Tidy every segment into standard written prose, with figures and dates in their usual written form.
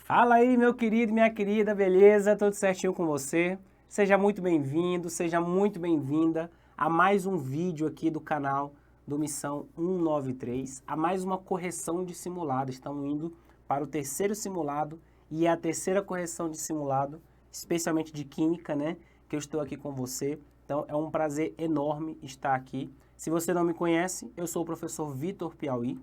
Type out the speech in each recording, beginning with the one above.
Fala aí, meu querido, minha querida, beleza? Tudo certinho com você? Seja muito bem-vindo, seja muito bem-vinda a mais um vídeo aqui do canal do Missão 193, a mais uma correção de simulado. Estamos indo para o terceiro simulado e é a terceira correção de simulado, especialmente de química, né? Que eu estou aqui com você. Então é um prazer enorme estar aqui. Se você não me conhece, eu sou o professor Vitor Piauí.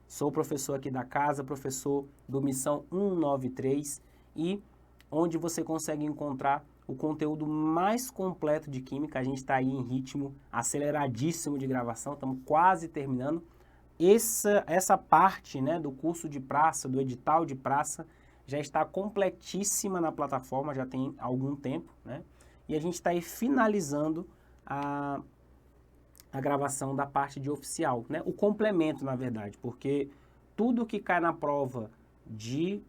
Sou professor aqui da casa, professor do Missão 193 e onde você consegue encontrar o conteúdo mais completo de química. A gente está aí em ritmo aceleradíssimo de gravação, estamos quase terminando. Essa parte, né, do curso de praça, do edital de praça, já está completíssima na plataforma, já tem algum tempo, né? E a gente está aí finalizando a gravação da parte de oficial, né? O complemento, na verdade, porque tudo que cai na prova de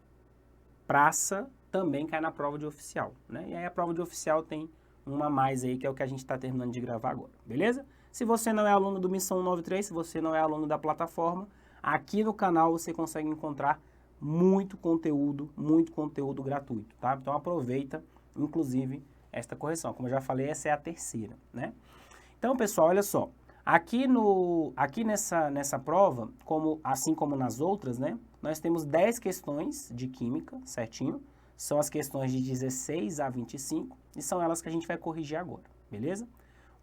praça também cai na prova de oficial, né? E aí a prova de oficial tem uma a mais aí, que é o que a gente está terminando de gravar agora, beleza? Se você não é aluno do Missão 193, se você não é aluno da plataforma, aqui no canal você consegue encontrar muito conteúdo gratuito, tá? Então aproveita, inclusive, esta correção. Como eu já falei, essa é a terceira, né? Então, pessoal, olha só. Aqui nessa prova, assim como nas outras, né? Nós temos 10 questões de química, certinho? São as questões de 16 a 25 e são elas que a gente vai corrigir agora, beleza?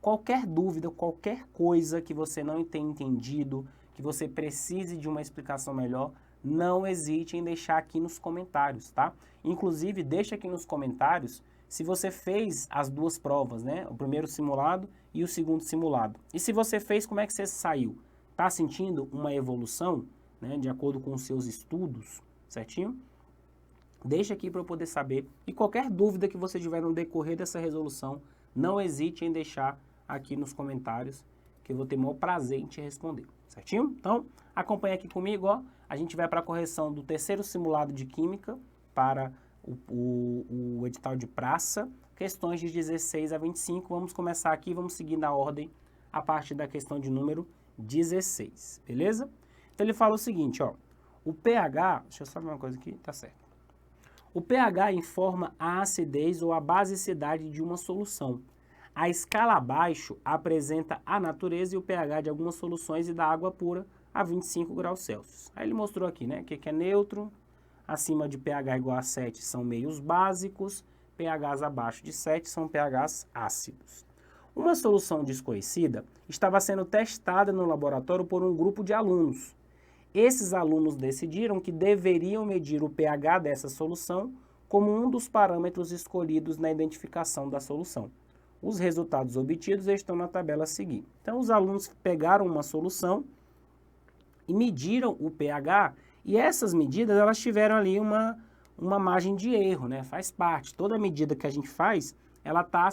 Qualquer dúvida, qualquer coisa que você não tenha entendido, que você precise de uma explicação melhor, não hesite em deixar aqui nos comentários, tá? Inclusive, deixa aqui nos comentários se você fez as duas provas, né? O primeiro simulado e o segundo simulado. E se você fez, como é que você saiu? Tá sentindo uma evolução, né? De acordo com os seus estudos, certinho? Deixa aqui para eu poder saber. E qualquer dúvida que você tiver no decorrer dessa resolução, não hesite em deixar aqui nos comentários, que eu vou ter o maior prazer em te responder, certinho? Então, acompanha aqui comigo, ó. A gente vai para a correção do terceiro simulado de química para o edital de praça, questões de 16 a 25. Vamos começar aqui, vamos seguir na ordem a partir da questão de número 16, beleza? Então ele fala o seguinte, ó, o pH, deixa eu só ver uma coisa aqui, tá certo. O pH informa a acidez ou a basicidade de uma solução. A escala abaixo apresenta a natureza e o pH de algumas soluções e da água pura a 25 graus Celsius. Aí ele mostrou aqui, né, que é neutro. Acima de pH igual a 7 são meios básicos, pHs abaixo de 7 são pHs ácidos. Uma solução desconhecida estava sendo testada no laboratório por um grupo de alunos. Esses alunos decidiram que deveriam medir o pH dessa solução como um dos parâmetros escolhidos na identificação da solução. Os resultados obtidos estão na tabela a seguir. Então, os alunos pegaram uma solução e mediram o pH. E essas medidas, elas tiveram ali uma margem de erro, né? Faz parte. Toda medida que a gente faz, ela está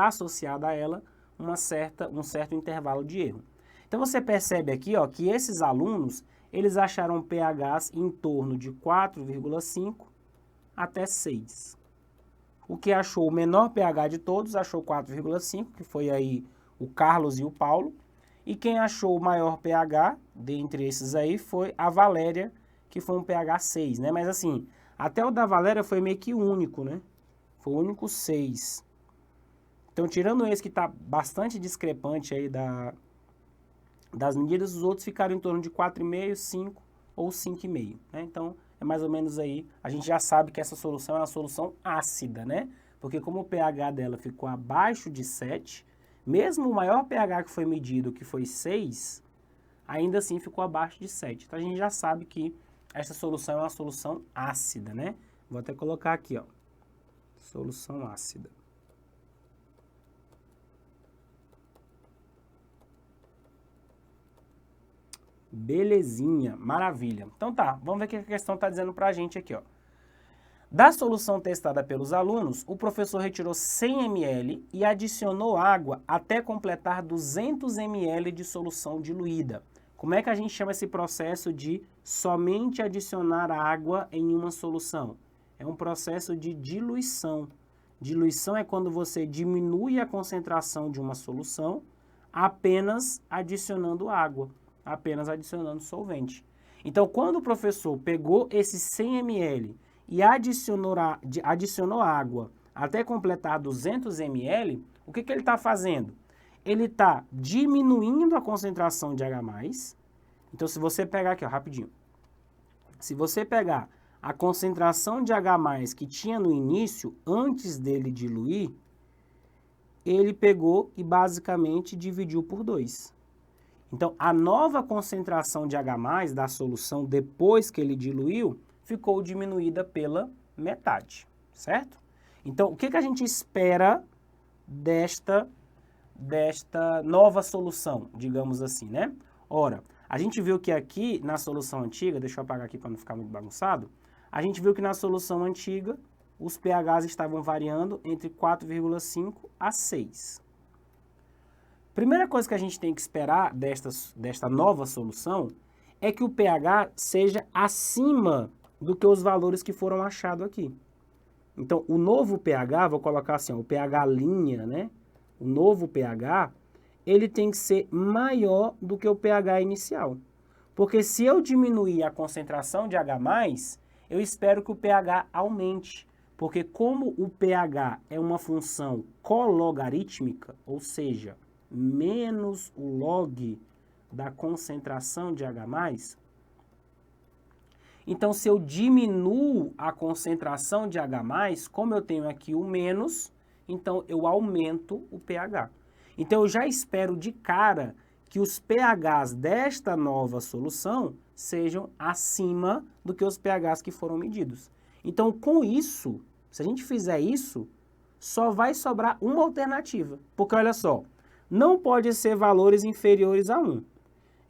associada a ela um certo intervalo de erro. Então, você percebe aqui, ó, que esses alunos, eles acharam pHs em torno de 4,5 até 6. O que achou o menor pH de todos, achou 4,5, que foi aí o Carlos e o Paulo. E quem achou o maior pH, dentre esses aí, foi a Valéria, que foi um pH 6, né? Mas assim, até o da Valéria foi meio que único, né? Foi o único 6. Então, tirando esse que está bastante discrepante aí das medidas, os outros ficaram em torno de 4,5, 5 ou 5,5, né? Então, é mais ou menos aí, a gente já sabe que essa solução é uma solução ácida, né? Porque como o pH dela ficou abaixo de 7, mesmo o maior pH que foi medido, que foi 6, ainda assim ficou abaixo de 7. Então a gente já sabe que essa solução é uma solução ácida, né? Vou até colocar aqui, ó. Solução ácida. Belezinha, maravilha. Então tá, vamos ver o que a questão está dizendo pra gente aqui, ó. Da solução testada pelos alunos, o professor retirou 100 ml e adicionou água até completar 200 ml de solução diluída. Como é que a gente chama esse processo de somente adicionar água em uma solução? É um processo de diluição. Diluição é quando você diminui a concentração de uma solução apenas adicionando água, apenas adicionando solvente. Então, quando o professor pegou esses 100 ml e adicionou água até completar 200 ml, o que ele está fazendo? Ele está diminuindo a concentração de H+. Então, se você pegar aqui, ó, rapidinho. Se você pegar a concentração de H+ que tinha no início, antes dele diluir, ele pegou e basicamente dividiu por 2. Então, a nova concentração de H+ da solução, depois que ele diluiu, ficou diminuída pela metade, certo? Então, o que a gente espera desta nova solução, digamos assim, né? Ora, a gente viu que aqui na solução antiga, deixa eu apagar aqui para não ficar muito bagunçado, a gente viu que na solução antiga os pHs estavam variando entre 4,5 a 6. Primeira coisa que a gente tem que esperar desta nova solução é que o pH seja acima do que os valores que foram achados aqui. Então, o novo pH, vou colocar assim, ó, o pH linha, né? O novo pH, ele tem que ser maior do que o pH inicial. Porque se eu diminuir a concentração de H+, eu espero que o pH aumente. Porque como o pH é uma função cologarítmica, ou seja, menos o log da concentração de H+, então se eu diminuo a concentração de H+, como eu tenho aqui o menos, então eu aumento o pH. Então eu já espero de cara que os pHs desta nova solução sejam acima do que os pHs que foram medidos. Então com isso, se a gente fizer isso, só vai sobrar uma alternativa. Porque olha só, não pode ser valores inferiores a 1.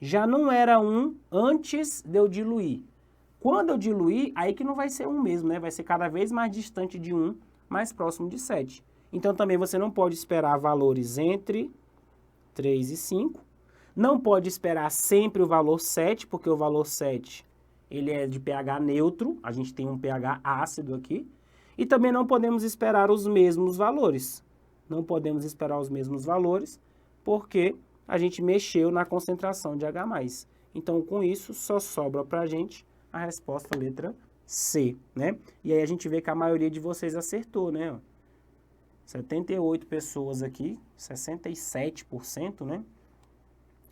Já não era 1 antes de eu diluir. Quando eu diluir, aí que não vai ser 1 mesmo, né? Vai ser cada vez mais distante de 1, mais próximo de 7. Então também você não pode esperar valores entre 3 e 5. Não pode esperar sempre o valor 7, porque o valor 7 ele é de pH neutro, a gente tem um pH ácido aqui. E também não podemos esperar os mesmos valores. Não podemos esperar os mesmos valores, porque a gente mexeu na concentração de H+. Então, com isso, só sobra para a gente a resposta letra C, né? E aí a gente vê que a maioria de vocês acertou, né? 78 pessoas aqui, 67%, né?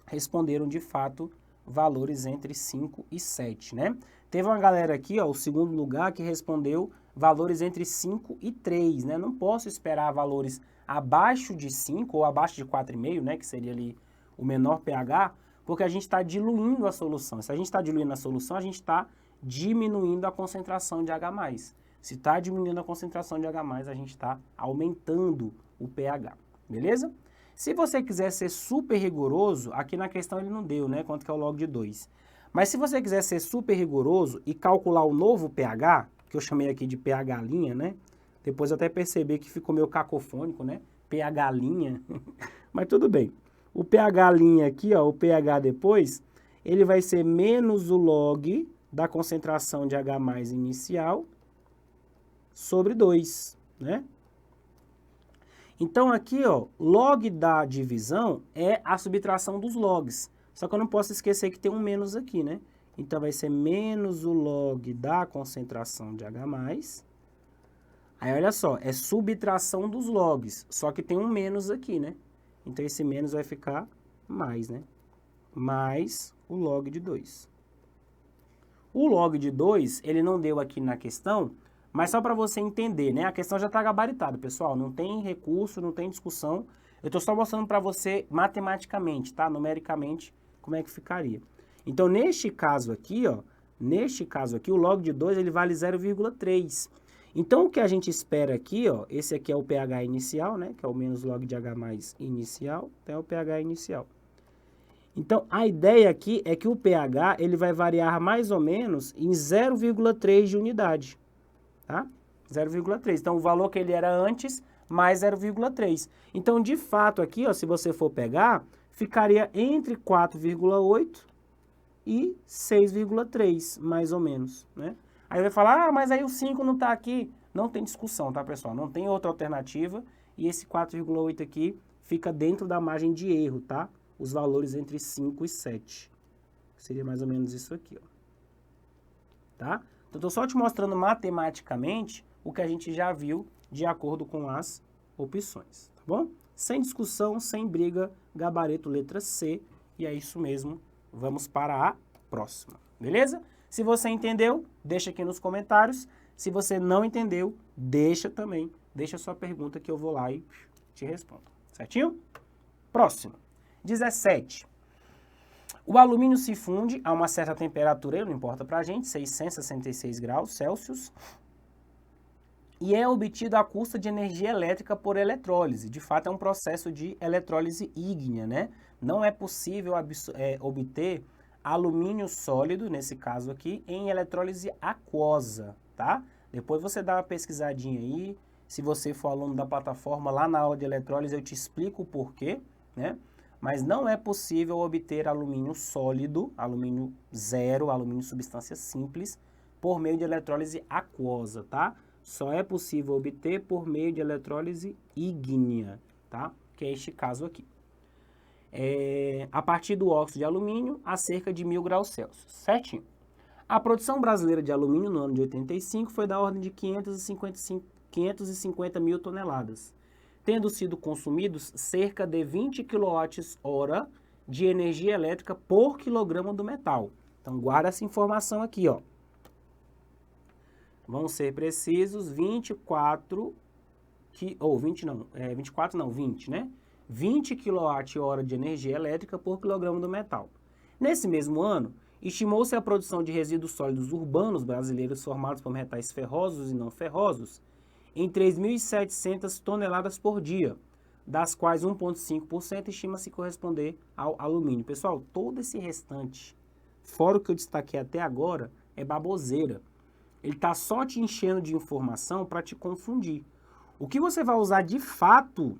Responderam de fato valores entre 5 e 7, né? Teve uma galera aqui, ó, o segundo lugar, que respondeu valores entre 5 e 3, né? Não posso esperar valores abaixo de 5 ou abaixo de 4,5, né? Que seria ali o menor pH, porque a gente está diluindo a solução. Se a gente está diluindo a solução, a gente está diminuindo a concentração de H+. Se está diminuindo a concentração de H+, a gente está aumentando o pH, beleza? Se você quiser ser super rigoroso, aqui na questão ele não deu, né? Quanto que é o log de 2. Mas se você quiser ser super rigoroso e calcular o novo pH, que eu chamei aqui de pH linha, né? Depois eu até percebi que ficou meio cacofônico, né? pH linha. Mas tudo bem. O pH linha aqui, ó, o pH depois, ele vai ser menos o log da concentração de H+ inicial sobre 2, né? Então aqui, ó, log da divisão é a subtração dos logs. Só que eu não posso esquecer que tem um menos aqui, né? Então vai ser menos o log da concentração de H+. Aí olha só, é subtração dos logs, só que tem um menos aqui, né? Então esse menos vai ficar mais, né? Mais o log de 2. O log de 2, ele não deu aqui na questão, mas só para você entender, né? A questão já está gabaritada, pessoal. Não tem recurso, não tem discussão. Eu estou só mostrando para você matematicamente, tá? Numericamente, como é que ficaria. Então, neste caso aqui, ó, o log de 2, ele vale 0,3. Então, o que a gente espera aqui, ó, esse aqui é o pH inicial, né? Que é o menos log de H+ inicial, então é o pH inicial. Então, a ideia aqui é que o pH, ele vai variar mais ou menos em 0,3 de unidade, tá? 0,3. Então, o valor que ele era antes, mais 0,3. Então, de fato, aqui, ó, se você for pegar, ficaria entre 4,8 e 6,3, mais ou menos, né? Aí vai falar, ah, mas aí o 5 não está aqui. Não tem discussão, tá, pessoal? Não tem outra alternativa. E esse 4,8 aqui fica dentro da margem de erro, tá? Os valores entre 5 e 7. Seria mais ou menos isso aqui, ó. Tá? Então, estou só te mostrando matematicamente o que a gente já viu de acordo com as opções, tá bom? Sem discussão, sem briga, gabarito letra C, e é isso mesmo. Vamos para a próxima, beleza? Se você entendeu, deixa aqui nos comentários. Se você não entendeu, deixa sua pergunta que eu vou lá e te respondo, certinho? Próximo. 17. O alumínio se funde a uma certa temperatura, não importa pra gente, 666 graus Celsius, e é obtido à custa de energia elétrica por eletrólise. De fato, é um processo de eletrólise ígnea, né? Não é possível obter alumínio sólido, nesse caso aqui, em eletrólise aquosa, tá? Depois você dá uma pesquisadinha aí. Se você for aluno da plataforma, lá na aula de eletrólise eu te explico o porquê, né? Mas não é possível obter alumínio sólido, alumínio zero, alumínio substância simples, por meio de eletrólise aquosa, tá? Só é possível obter por meio de eletrólise ígnea, tá? Que é este caso aqui. A partir do óxido de alumínio a cerca de 1000 graus Celsius, certinho? A produção brasileira de alumínio no ano de 85 foi da ordem de 550 mil toneladas, tendo sido consumidos cerca de 20 kWh de energia elétrica por quilograma do metal. Então, guarda essa informação aqui, ó. Vão ser precisos 20, né? 20 kWh de energia elétrica por quilograma do metal. Nesse mesmo ano, estimou-se a produção de resíduos sólidos urbanos brasileiros formados por metais ferrosos e não ferrosos em 3.700 toneladas por dia, das quais 1,5% estima-se corresponder ao alumínio. Pessoal, todo esse restante, fora o que eu destaquei até agora, é baboseira. Ele está só te enchendo de informação para te confundir. O que você vai usar de fato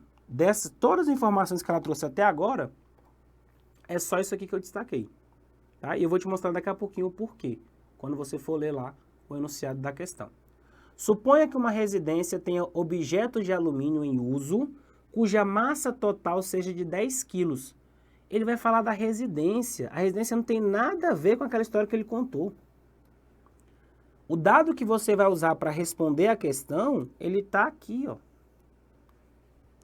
todas as informações que ela trouxe até agora é só isso aqui que eu destaquei. Tá? E eu vou te mostrar daqui a pouquinho o porquê, quando você for ler lá o enunciado da questão. Suponha que uma residência tenha objetos de alumínio em uso, cuja massa total seja de 10 quilos. Ele vai falar da residência. A residência não tem nada a ver com aquela história que ele contou. O dado que você vai usar para responder a questão, ele está aqui, ó.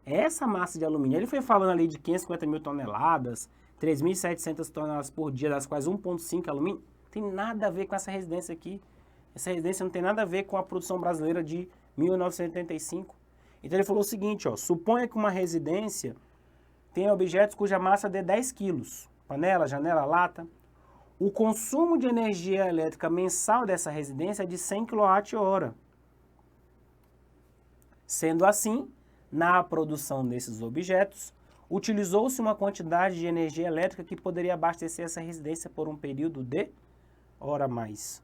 Essa massa de alumínio. Ele foi falando ali de 550 mil toneladas, 3.700 toneladas por dia, das quais 1,5 alumínio. Não tem nada a ver com essa residência aqui. Essa residência não tem nada a ver com a produção brasileira de 1985. Então ele falou o seguinte, ó, suponha que uma residência tenha objetos cuja massa dê 10 quilos, panela, janela, lata. O consumo de energia elétrica mensal dessa residência é de 100 kWh. Sendo assim, na produção desses objetos, utilizou-se uma quantidade de energia elétrica que poderia abastecer essa residência por um período de hora mais.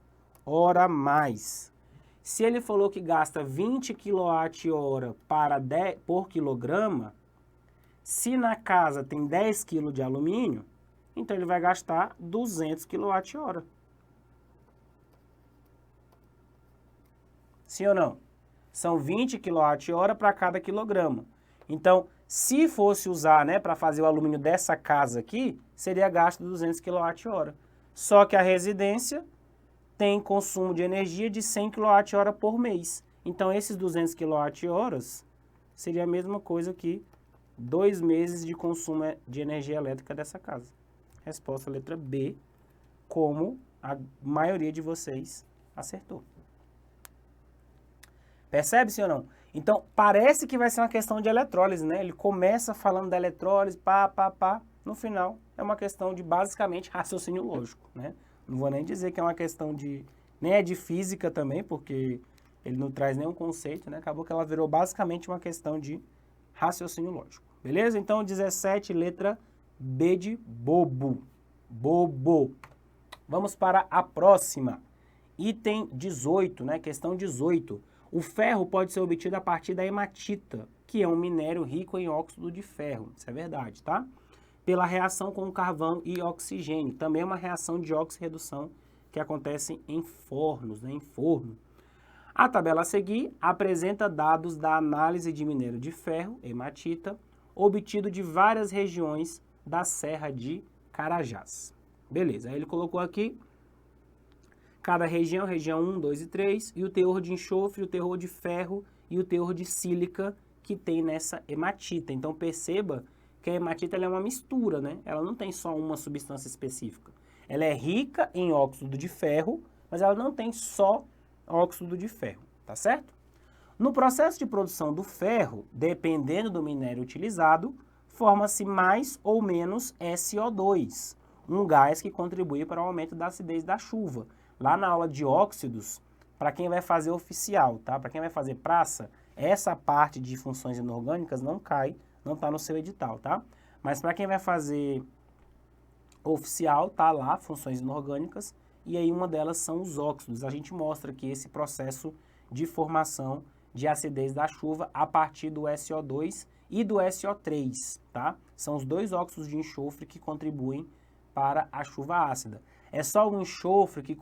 Se ele falou que gasta 20 kWh por quilograma, se na casa tem 10 kg de alumínio, então ele vai gastar 200 kWh. Sim ou não? São 20 kWh para cada quilograma. Então, se fosse usar, né, para fazer o alumínio dessa casa aqui, seria gasto 200 kWh. Só que a residência tem consumo de energia de 100 kWh por mês. Então, esses 200 kWh seria a mesma coisa que 2 meses de consumo de energia elétrica dessa casa. Resposta letra B, como a maioria de vocês acertou. Percebe, sim ou não? Então, parece que vai ser uma questão de eletrólise, né? Ele começa falando da eletrólise, no final é uma questão de, basicamente, raciocínio lógico, né? Não vou nem dizer que é uma questão de... Nem é de física também, porque ele não traz nenhum conceito, né? Acabou que ela virou basicamente uma questão de raciocínio lógico. Beleza? Então, 17, letra B de bobo. Bobo. Vamos para a próxima. Item 18, né? Questão 18. O ferro pode ser obtido a partir da hematita, que é um minério rico em óxido de ferro. Isso é verdade, tá? Pela reação com carvão e oxigênio. Também é uma reação de oxirredução que acontece em fornos, né? Em forno. A tabela a seguir apresenta dados da análise de minério de ferro, hematita, obtido de várias regiões da Serra de Carajás. Beleza, aí ele colocou aqui cada região, região 1, 2 e 3, e o teor de enxofre, o teor de ferro e o teor de sílica que tem nessa hematita. Então perceba que a hematita ela é uma mistura, né? Ela não tem só uma substância específica. Ela é rica em óxido de ferro, mas ela não tem só óxido de ferro, tá certo? No processo de produção do ferro, dependendo do minério utilizado, forma-se mais ou menos SO2, um gás que contribui para o aumento da acidez da chuva. Lá na aula de óxidos, para quem vai fazer oficial, tá? Para quem vai fazer praça, essa parte de funções inorgânicas não cai, não está no seu edital, tá? Mas para quem vai fazer oficial, tá lá, funções inorgânicas, e aí uma delas são os óxidos. A gente mostra aqui esse processo de formação de acidez da chuva a partir do SO2 e do SO3, tá? São os dois óxidos de enxofre que contribuem para a chuva ácida. É só o enxofre que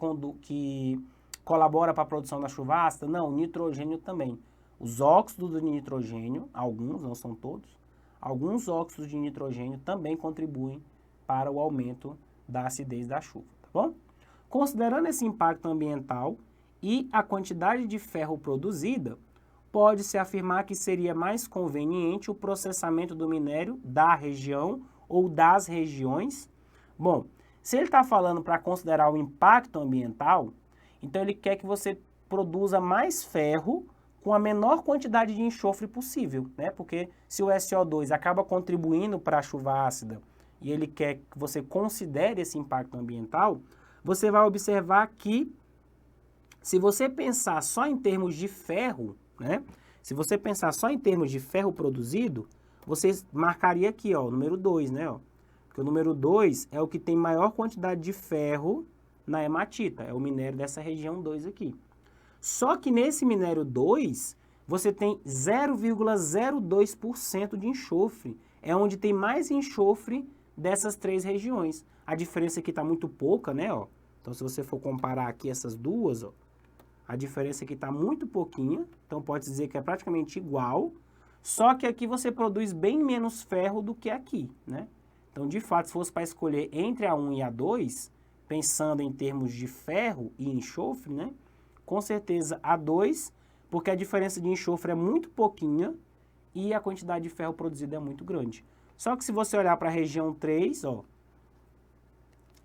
colabora para a produção da chuva ácida? Não, o nitrogênio também. Os óxidos do nitrogênio, alguns, não são todos, alguns óxidos de nitrogênio também contribuem para o aumento da acidez da chuva, tá bom? Considerando esse impacto ambiental e a quantidade de ferro produzida, pode-se afirmar que seria mais conveniente o processamento do minério da região ou das regiões. Bom, se ele está falando para considerar o impacto ambiental, então ele quer que você produza mais ferro com a menor quantidade de enxofre possível, né? Porque se o SO2 acaba contribuindo para a chuva ácida e ele quer que você considere esse impacto ambiental, você vai observar que se você pensar só em termos de ferro, né? Se você pensar só em termos de ferro produzido, você marcaria aqui, ó, o número 2, né? Ó, porque o número 2 é o que tem maior quantidade de ferro na hematita, é o minério dessa região 2 aqui. Só que nesse minério 2, você tem 0,02% de enxofre. É onde tem mais enxofre dessas três regiões. A diferença aqui está muito pouca, né? Ó. Então, se você for comparar aqui essas duas, ó, a diferença aqui está muito pouquinha. Então, pode dizer que é praticamente igual. Só que aqui você produz bem menos ferro do que aqui, né? Então, de fato, se fosse para escolher entre a 1 e a 2, pensando em termos de ferro e enxofre, né? Com certeza a 2, porque a diferença de enxofre é muito pouquinha e a quantidade de ferro produzida é muito grande. Só que se você olhar para a região 3, ó,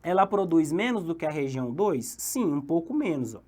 ela produz menos do que a região 2? Sim, um pouco menos, ó,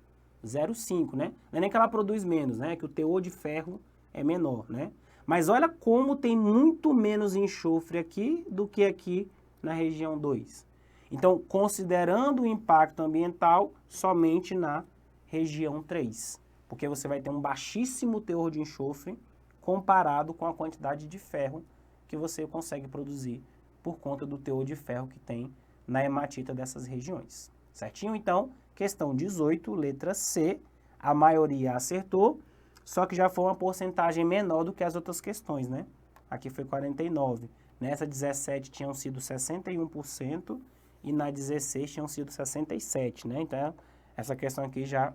0,5, né? Não é nem que ela produz menos, né? É que o teor de ferro é menor, né? Mas olha como tem muito menos enxofre aqui do que aqui na região 2. Então, considerando o impacto ambiental somente na região 3, porque você vai ter um baixíssimo teor de enxofre comparado com a quantidade de ferro que você consegue produzir por conta do teor de ferro que tem na hematita dessas regiões. Certinho? Então, questão 18, letra C, a maioria acertou, só que já foi uma porcentagem menor do que as outras questões, né? Aqui foi 49%, nessa 17 tinham sido 61% e na 16 tinham sido 67%, né? Então, essa questão aqui já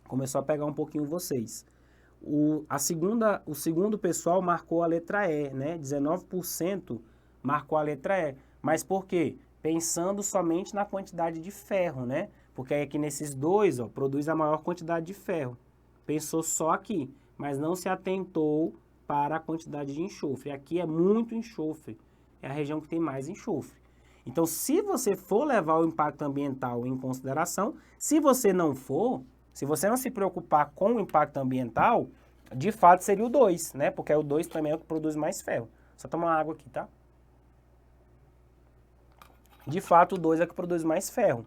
começou a pegar um pouquinho vocês. O segundo pessoal marcou a letra E, né? 19% marcou a letra E. Mas por quê? Pensando somente na quantidade de ferro, né? Porque aqui nesses dois, ó, produz a maior quantidade de ferro. Pensou só aqui, mas não se atentou para a quantidade de enxofre. Aqui é muito enxofre, é a região que tem mais enxofre. Então, se você for levar o impacto ambiental em consideração, se você não se preocupar com o impacto ambiental, de fato seria o 2, né? Porque o 2 também é o que produz mais ferro. Só tomar água aqui, tá? De fato, o 2 é o que produz mais ferro.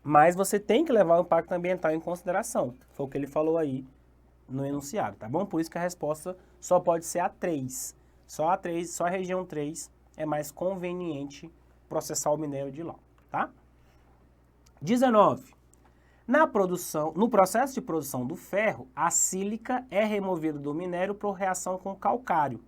Mas você tem que levar o impacto ambiental em consideração. Foi o que ele falou aí no enunciado, tá bom? Por isso que a resposta só pode ser a 3. Só a região 3 é mais conveniente processar o minério de lá, tá? 19. No processo de produção do ferro, a sílica é removida do minério por reação com calcário.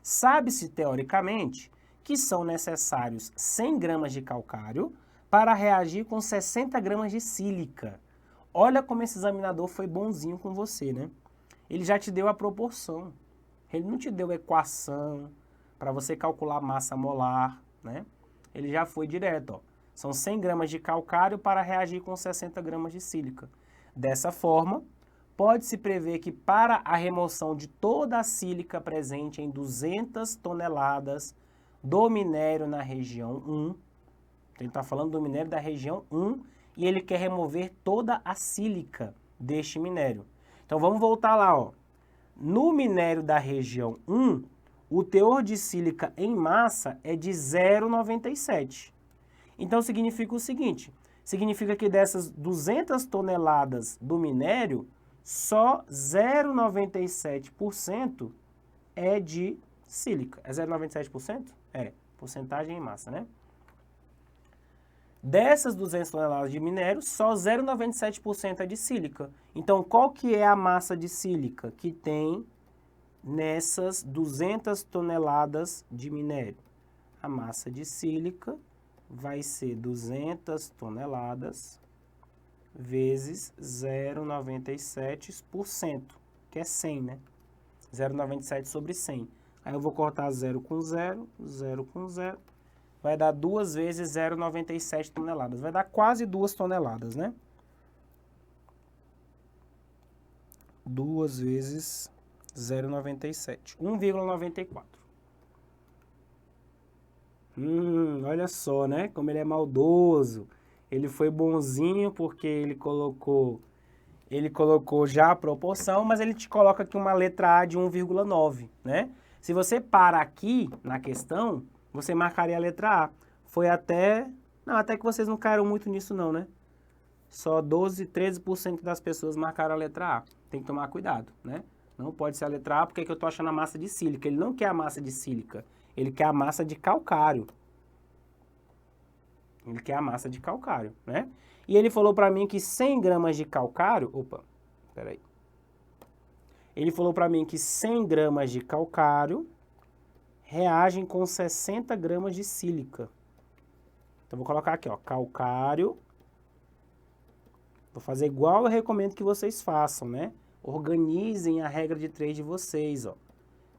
Sabe-se, teoricamente, que são necessários 100 gramas de calcário para reagir com 60 gramas de sílica. Olha como esse examinador foi bonzinho com você, né? Ele já te deu a proporção. Ele não te deu equação para você calcular a massa molar, né? Ele já foi direto, ó. São 100 gramas de calcário para reagir com 60 gramas de sílica. Dessa forma, pode-se prever que para a remoção de toda a sílica presente em 200 toneladas do minério na região 1, ele está falando do minério da região 1 e ele quer remover toda a sílica deste minério. Então vamos voltar lá, ó. No minério da região 1, o teor de sílica em massa é de 0,97. Então significa o seguinte, significa que dessas 200 toneladas do minério, só 0,97% é de sílica. É 0,97%? É, porcentagem em massa, né? Dessas 200 toneladas de minério, só 0,97% é de sílica. Então, qual que é a massa de sílica que tem nessas 200 toneladas de minério? A massa de sílica vai ser 200 toneladas vezes 0,97%, que é 100, né? 0,97 sobre 100. Aí eu vou cortar 0 com 0, 0 com 0. Vai dar 2 vezes 0,97 toneladas. Vai dar quase 2 toneladas, né? 2 vezes 0,97. 1,94. Olha só, né? Como ele é maldoso. Ele foi bonzinho porque ele colocou já a proporção, mas ele te coloca aqui uma letra A de 1,9, né? Se você para aqui na questão, você marcaria a letra A. Foi até... Não, até que vocês não caíram muito nisso não, né? Só 12, 13% das pessoas marcaram a letra A. Tem que tomar cuidado, né? Não pode ser a letra A, porque é que eu tô achando a massa de sílica. Ele não quer a massa de sílica, ele quer a massa de calcário. Ele quer a massa de calcário, né? E ele falou para mim que 100 gramas de calcário... Opa, peraí. Ele falou para mim que 100 gramas de calcário reagem com 60 gramas de sílica. Então, vou colocar aqui, ó, calcário. Vou fazer igual eu recomendo que vocês façam, né? Organizem a regra de 3 de vocês, ó.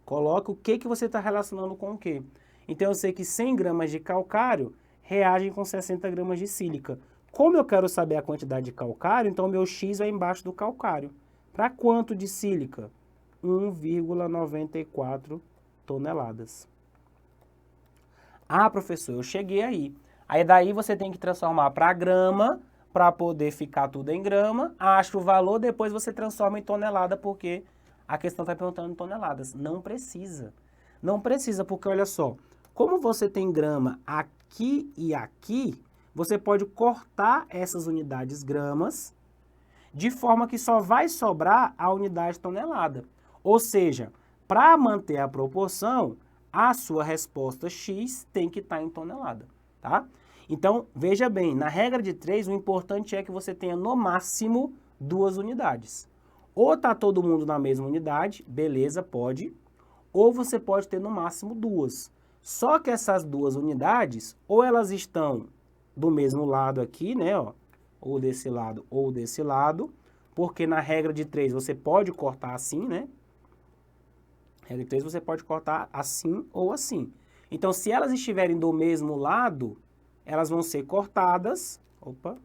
Coloque o que você está relacionando com o quê. Então, eu sei que 100 gramas de calcário reagem com 60 gramas de sílica. Como eu quero saber a quantidade de calcário, então meu X vai embaixo do calcário. Para quanto de sílica? 1,94 toneladas. Ah, professor, eu cheguei aí. Aí daí você tem que transformar para grama, para poder ficar tudo em grama. Acha o valor, depois você transforma em tonelada, porque a questão está perguntando em toneladas. Não precisa. Não precisa, porque olha só, como você tem grama aqui e aqui, você pode cortar essas unidades gramas, de forma que só vai sobrar a unidade tonelada. Ou seja, para manter a proporção, a sua resposta X tem que estar em tonelada, tá? Então, veja bem, na regra de 3, o importante é que você tenha no máximo 2 unidades. Ou está todo mundo na mesma unidade, beleza, pode. Ou você pode ter no máximo 2. Só que essas 2 unidades, ou elas estão do mesmo lado aqui, né, ó, ou desse lado, porque na regra de 3 você pode cortar assim, né? Regra de 3 você pode cortar assim ou assim. Então, se elas estiverem do mesmo lado, elas vão ser cortadas, opa,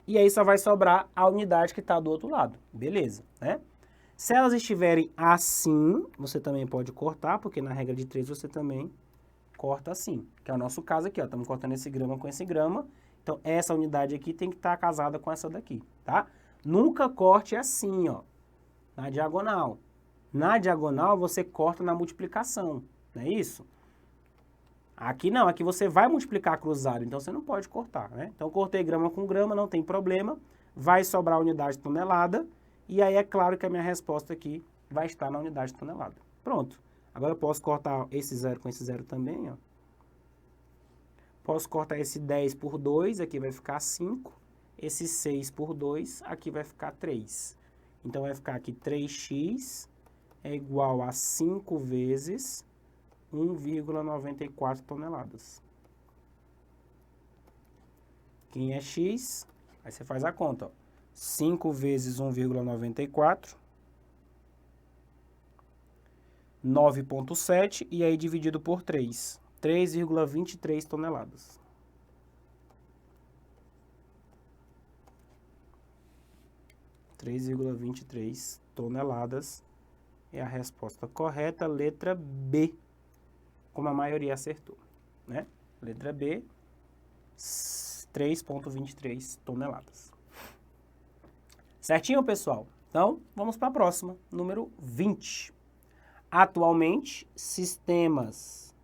e aí só vai sobrar a unidade que está do outro lado, beleza, né? Se elas estiverem assim, você também pode cortar, porque na regra de 3 você também corta assim, que é o nosso caso aqui, ó, estamos cortando esse grama com esse grama, então essa unidade aqui tem que estar casada com essa daqui, tá? Nunca corte assim, ó, na diagonal. Na diagonal você corta na multiplicação, não é isso? Aqui não, aqui você vai multiplicar cruzado, então você não pode cortar, né? Então, cortei grama com grama, não tem problema, vai sobrar a unidade tonelada, e aí é claro que a minha resposta aqui vai estar na unidade tonelada. Pronto. Agora eu posso cortar esse 0 com esse 0 também, ó. Posso cortar esse 10 por 2, aqui vai ficar 5. Esse 6 por 2, aqui vai ficar 3. Então, vai ficar aqui 3x é igual a 5 vezes 1,94 toneladas. Quem é x? Aí você faz a conta, ó. 5 vezes 1,94, 9,7, e aí dividido por 3, 3,23 toneladas. 3,23 toneladas é a resposta correta, letra B, como a maioria acertou, né? Letra B, 3,23 toneladas. Certinho, pessoal? Então, vamos para a próxima, número 20. Atualmente, sistemas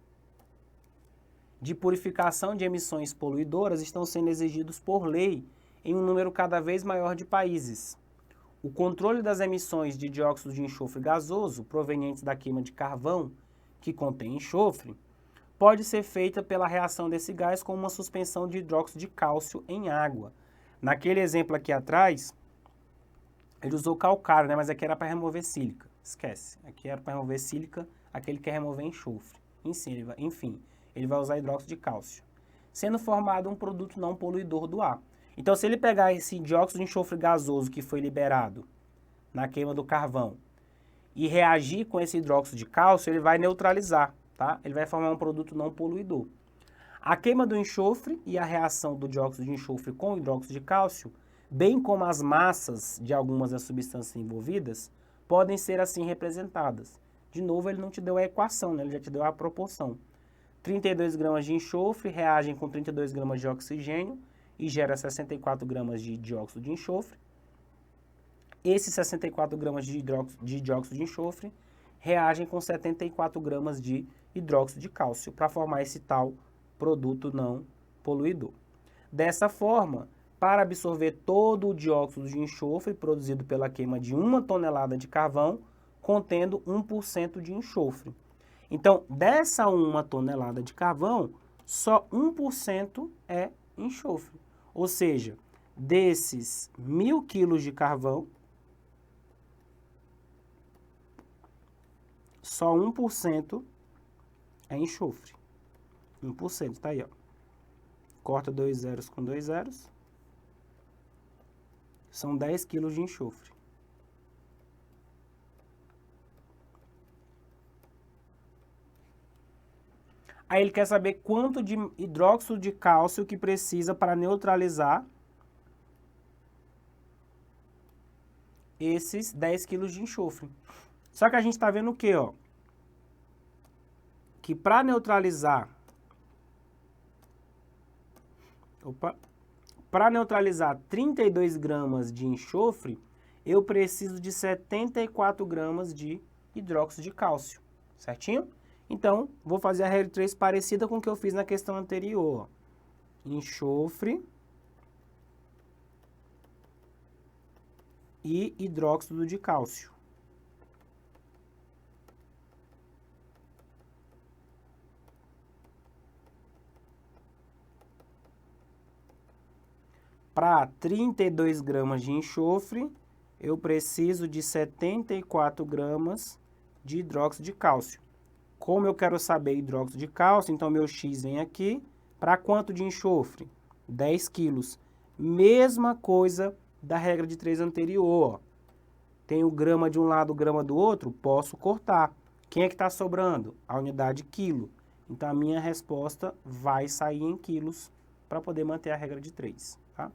de purificação de emissões poluidoras estão sendo exigidos por lei em um número cada vez maior de países. O controle das emissões de dióxido de enxofre gasoso provenientes da queima de carvão, que contém enxofre, pode ser feita pela reação desse gás com uma suspensão de hidróxido de cálcio em água. Naquele exemplo aqui atrás, ele usou calcário, né? Mas aqui era para remover sílica. Esquece. Aqui era para remover sílica, aquele que quer remover enxofre. Enfim, ele vai usar hidróxido de cálcio, sendo formado um produto não poluidor do ar. Então, se ele pegar esse dióxido de enxofre gasoso que foi liberado na queima do carvão e reagir com esse hidróxido de cálcio, ele vai neutralizar, tá? Ele vai formar um produto não poluidor. A queima do enxofre e a reação do dióxido de enxofre com o hidróxido de cálcio, bem como as massas de algumas das substâncias envolvidas, podem ser assim representadas. De novo, ele não te deu a equação, né? Ele já te deu a proporção. 32 gramas de enxofre reagem com 32 gramas de oxigênio e gera 64 gramas de dióxido de enxofre. Esses 64 gramas de dióxido de enxofre reagem com 74 gramas de hidróxido de cálcio para formar esse tal produto não poluidor. Dessa forma, para absorver todo o dióxido de enxofre produzido pela queima de 1 tonelada de carvão, contendo 1% de enxofre. Então, dessa 1 tonelada de carvão, só 1% é enxofre. Ou seja, desses 1.000 quilos de carvão, só 1% é enxofre. 1%, tá aí, ó. Corta 2 zeros com 2 zeros. São 10 quilos de enxofre. Aí ele quer saber quanto de hidróxido de cálcio que precisa para neutralizar esses 10 quilos de enxofre. Só que a gente está vendo o quê, ó? Que para neutralizar... Para neutralizar 32 gramas de enxofre, eu preciso de 74 gramas de hidróxido de cálcio, certinho? Então, vou fazer a regra de 3 parecida com o que eu fiz na questão anterior. Enxofre e hidróxido de cálcio. Para 32 gramas de enxofre, eu preciso de 74 gramas de hidróxido de cálcio. Como eu quero saber hidróxido de cálcio, então meu X vem aqui. Para quanto de enxofre? 10 quilos. Mesma coisa da regra de 3 anterior. Ó. Tem o grama de um lado, o grama do outro, posso cortar. Quem é que está sobrando? A unidade quilo. Então, a minha resposta vai sair em quilos para poder manter a regra de 3. Tá?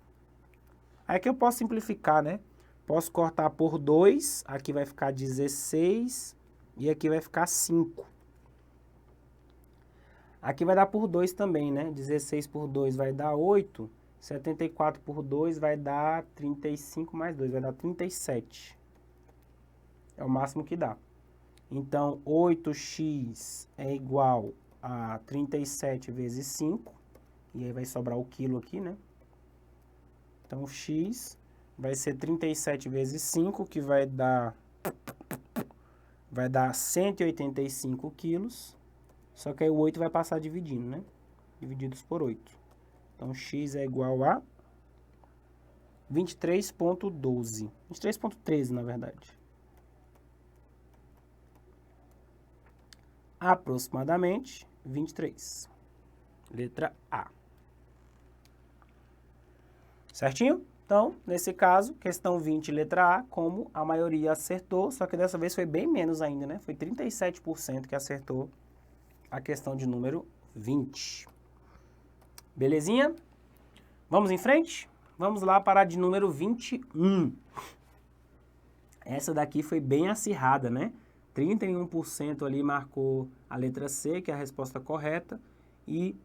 Aí aqui eu posso simplificar, né? Posso cortar por 2, aqui vai ficar 16 e aqui vai ficar 5. Aqui vai dar por 2 também, né? 16 por 2 vai dar 8. 74 por 2 vai dar 35 mais 2, vai dar 37. É o máximo que dá. Então, 8x é igual a 37 vezes 5. E aí vai sobrar o quilo aqui, né? Então, x vai ser 37 vezes 5, que vai dar 185 quilos. Só que aí o 8 vai passar dividindo, né? Divididos por 8. Então, x é igual a 23,12. 23,13, na verdade. Aproximadamente 23. Letra A. Certinho? Então, nesse caso, questão 20, letra A, como a maioria acertou, só que dessa vez foi bem menos ainda, né? Foi 37% que acertou a questão de número 20. Belezinha? Vamos em frente? Vamos lá para a de número 21. Essa daqui foi bem acirrada, né? 31% ali marcou a letra C, que é a resposta correta, e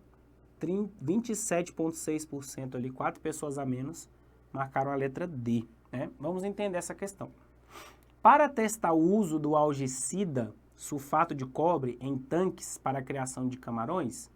27,6% ali, 4 pessoas a menos, marcaram a letra D, né? Vamos entender essa questão. Para testar o uso do algicida, sulfato de cobre, em tanques para a criação de camarões,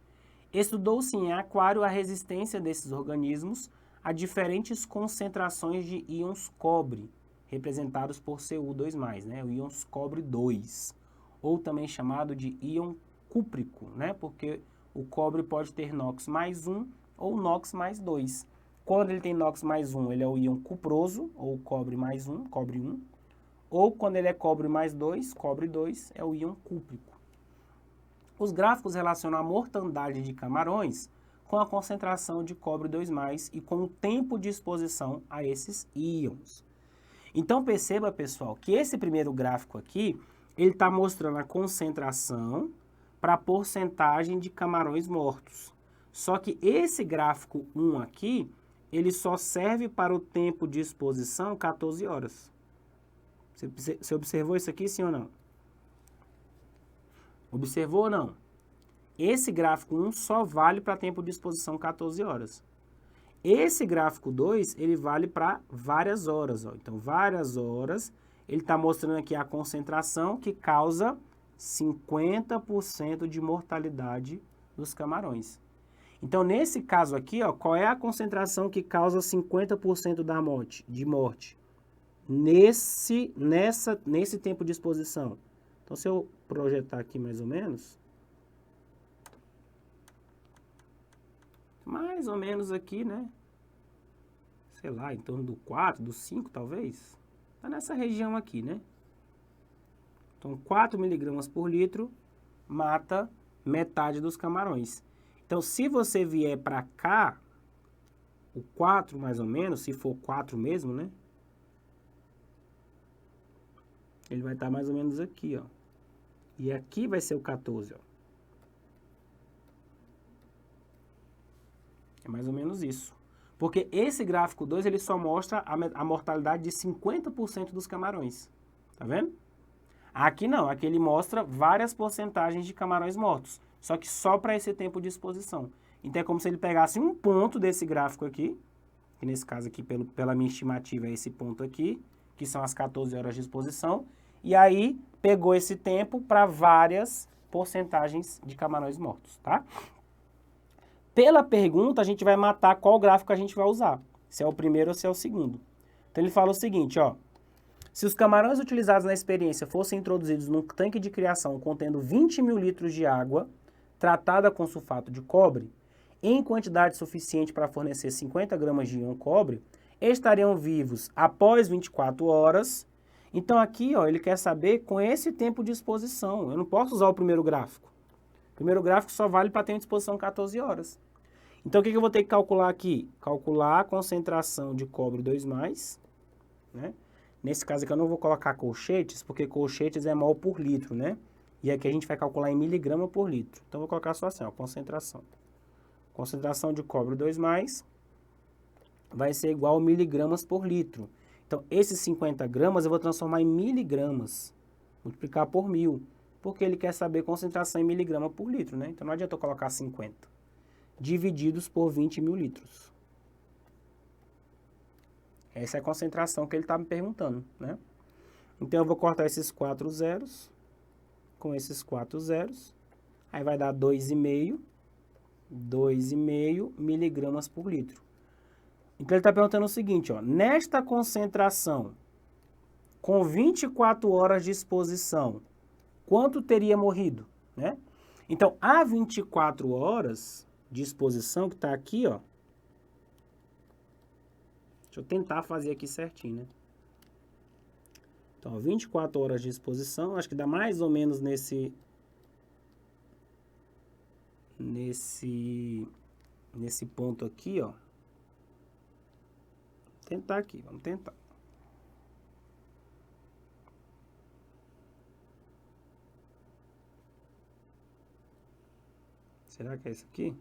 estudou-se em aquário a resistência desses organismos a diferentes concentrações de íons cobre, representados por Cu2+, né? O íons cobre 2, ou também chamado de íon cúprico, né? Porque o cobre pode ter NOx mais 1 ou NOx mais 2. Quando ele tem NOx mais 1, ele é o íon cuproso, ou cobre mais 1, cobre 1. Ou quando ele é cobre mais 2, cobre 2, é o íon cúprico. Os gráficos relacionam a mortandade de camarões com a concentração de cobre 2+, e com o tempo de exposição a esses íons. Então perceba, pessoal, que esse primeiro gráfico aqui, ele está mostrando a concentração para a porcentagem de camarões mortos. Só que esse gráfico 1 aqui, ele só serve para o tempo de exposição 14 horas. Você observou isso aqui, sim ou não? Observou ou não? Esse gráfico 1 só vale para tempo de exposição 14 horas. Esse gráfico 2, ele vale para várias horas. Ó. Então, várias horas, ele está mostrando aqui a concentração que causa 50% de mortalidade dos camarões. Então, nesse caso aqui, ó, qual é a concentração que causa 50% de morte? Nesse tempo de exposição. Então, se eu projetar aqui mais ou menos aqui, né? Sei lá, em torno do 4, do 5, talvez. Tá nessa região aqui, né? Então, 4 miligramas por litro mata metade dos camarões. Então, se você vier para cá, o 4 mais ou menos, se for 4 mesmo, né? Ele vai estar mais ou menos aqui, ó. E aqui vai ser o 14, ó. É mais ou menos isso. Porque esse gráfico 2, ele só mostra a mortalidade de 50% dos camarões. Tá vendo? Aqui não, aqui ele mostra várias porcentagens de camarões mortos. Só que só para esse tempo de exposição. Então é como se ele pegasse um ponto desse gráfico aqui, que nesse caso aqui, pela minha estimativa, é esse ponto aqui, que são as 14 horas de exposição, e aí pegou esse tempo para várias porcentagens de camarões mortos, tá? Pela pergunta, a gente vai matar qual gráfico a gente vai usar, se é o primeiro ou se é o segundo. Então ele fala o seguinte, ó, se os camarões utilizados na experiência fossem introduzidos num tanque de criação contendo 20 mil litros de água tratada com sulfato de cobre, em quantidade suficiente para fornecer 50 gramas de íon cobre, estariam vivos após 24 horas. Então aqui, ó, ele quer saber com esse tempo de exposição. Eu não posso usar o primeiro gráfico. O primeiro gráfico só vale para tempo de exposição 14 horas. Então o que eu vou ter que calcular aqui? Calcular a concentração de cobre 2+, né? Nesse caso aqui eu não vou colocar colchetes, porque colchetes é mol por litro, né? E aqui a gente vai calcular em miligrama por litro. Então eu vou colocar só assim, ó, concentração. Concentração de cobre 2+, vai ser igual a miligramas por litro. Então, esses 50 gramas eu vou transformar em miligramas, multiplicar por 1000, porque ele quer saber concentração em miligrama por litro, né? Então, não adianta eu colocar 50, divididos por 20 mil litros. Essa é a concentração que ele está me perguntando, né? Então, eu vou cortar esses 4 zeros com esses 4 zeros, aí vai dar 2,5 miligramas por litro. Então, ele está perguntando o seguinte, ó, nesta concentração, com 24 horas de exposição, quanto teria morrido, né? Então, a 24 horas de exposição, que está aqui, ó, deixa eu tentar fazer aqui certinho, né? Então, 24 horas de exposição, acho que dá mais ou menos nesse ponto aqui, ó. Tentar aqui, vamos tentar. Será que é isso aqui?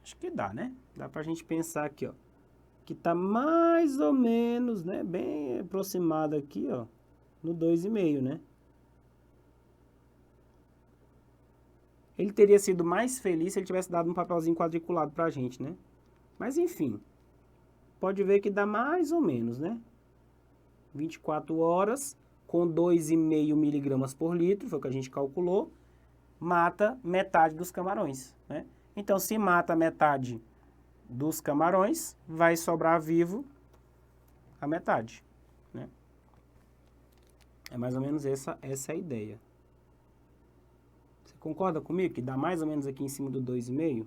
Acho que dá, né? Dá pra gente pensar aqui, ó. Que tá mais ou menos, né? Bem aproximado aqui, ó. No 2,5, né? Ele teria sido mais feliz se ele tivesse dado um papelzinho quadriculado pra gente, né? Mas enfim. Pode ver que dá mais ou menos, né? 24 horas com 2,5 miligramas por litro, foi o que a gente calculou. Mata metade dos camarões, né? Então, se mata metade dos camarões, vai sobrar vivo a metade, né? É mais ou menos essa a ideia. Você concorda comigo que dá mais ou menos aqui em cima do 2,5?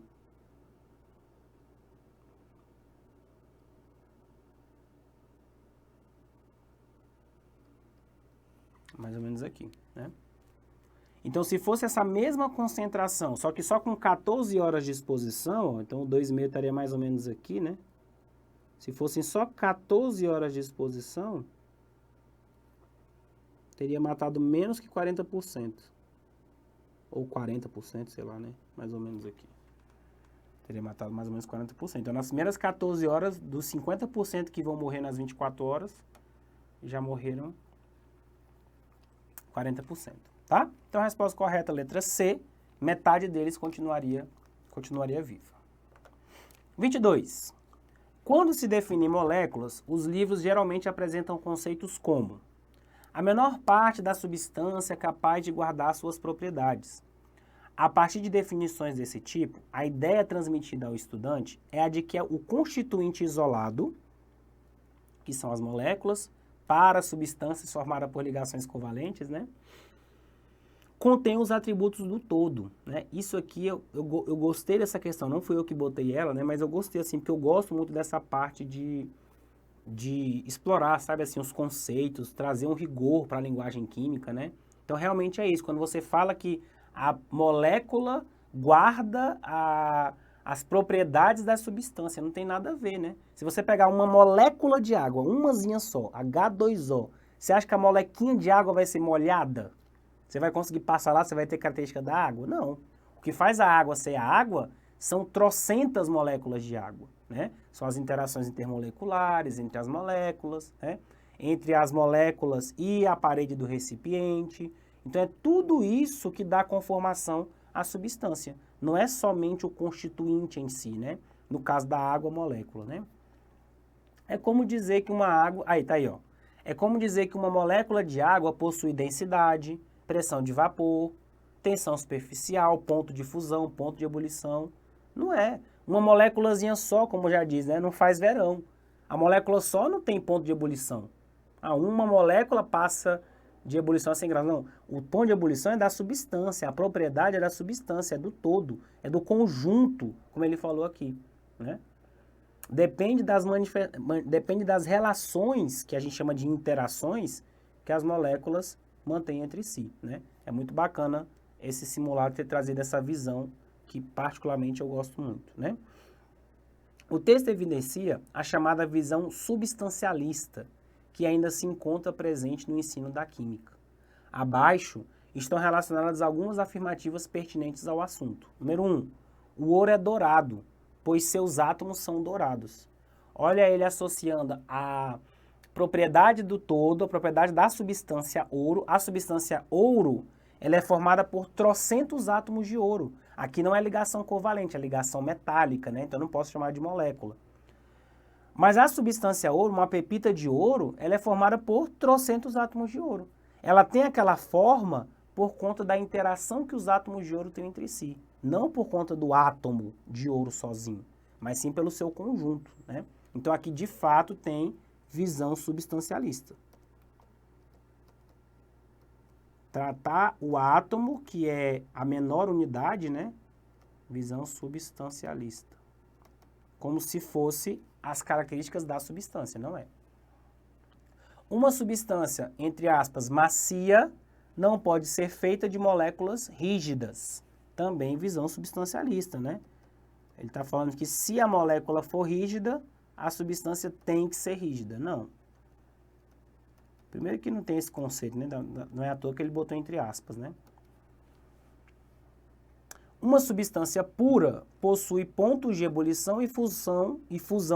Mais ou menos aqui, né? Então, se fosse essa mesma concentração, só que só com 14 horas de exposição, ó, então o 2,5 estaria mais ou menos aqui, né? Se fossem só 14 horas de exposição, teria matado menos que 40%. Ou 40%, sei lá, né? Mais ou menos aqui. Teria matado mais ou menos 40%. Então, nas primeiras 14 horas, dos 50% que vão morrer nas 24 horas, já morreram 40%. Tá? Então, a resposta correta, letra C, metade deles continuaria viva. 22. Quando se definem moléculas, os livros geralmente apresentam conceitos como a menor parte da substância capaz de guardar suas propriedades. A partir de definições desse tipo, a ideia transmitida ao estudante é a de que o constituinte isolado, que são as moléculas, para substâncias formadas por ligações covalentes, né? Contém os atributos do todo, né? Isso aqui eu gostei dessa questão, não fui eu que botei ela, né? Mas eu gostei assim, porque eu gosto muito dessa parte de explorar, sabe assim, os conceitos, trazer um rigor para a linguagem química, né? Então realmente é isso, quando você fala que a molécula guarda as propriedades da substância, não tem nada a ver, né? Se você pegar uma molécula de água, umazinha só, H2O, você acha que a molequinha de água vai ser molhada? Você vai conseguir passar lá, você vai ter característica da água? Não. O que faz a água ser a água são trocentas moléculas de água, né? São as interações intermoleculares entre as moléculas, né? Entre as moléculas e a parede do recipiente. Então, é tudo isso que dá conformação à substância. Não é somente o constituinte em si, né? No caso da água, molécula, né? É como dizer que uma água... Aí, tá aí, ó. É como dizer que uma molécula de água possui densidade, pressão de vapor, tensão superficial, ponto de fusão, ponto de ebulição. Não é. Uma moléculazinha só, como já diz, né? Não faz verão. A molécula só não tem ponto de ebulição. Uma molécula passa de ebulição a 100 graus. Não. O ponto de ebulição é da substância. A propriedade é da substância, é do todo. É do conjunto, como ele falou aqui, né? Depende das relações, que a gente chama de interações, que as moléculas mantêm entre si, né? É muito bacana esse simulado ter trazido essa visão que particularmente eu gosto muito, né? O texto evidencia a chamada visão substancialista, que ainda se encontra presente no ensino da química. Abaixo estão relacionadas algumas afirmativas pertinentes ao assunto. Número 1. O ouro é dourado, pois seus átomos são dourados. Olha ele associando a propriedade do todo, a propriedade da substância ouro. A substância ouro, ela é formada por trocentos átomos de ouro. Aqui não é ligação covalente, é ligação metálica, né? Então eu não posso chamar de molécula. Mas a substância ouro, uma pepita de ouro, ela é formada por trocentos átomos de ouro. Ela tem aquela forma por conta da interação que os átomos de ouro têm entre si. Não por conta do átomo de ouro sozinho, mas sim pelo seu conjunto, né? Então aqui de fato tem visão substancialista. Tratar o átomo, que é a menor unidade, né? Visão substancialista. Como se fosse as características da substância, não é? Uma substância, entre aspas, macia, não pode ser feita de moléculas rígidas. Também visão substancialista, né? Ele está falando que se a molécula for rígida, a substância tem que ser rígida. Não. Primeiro que não tem esse conceito, né? Não é à toa que ele botou entre aspas, né? Uma substância pura possui pontos de ebulição e fusão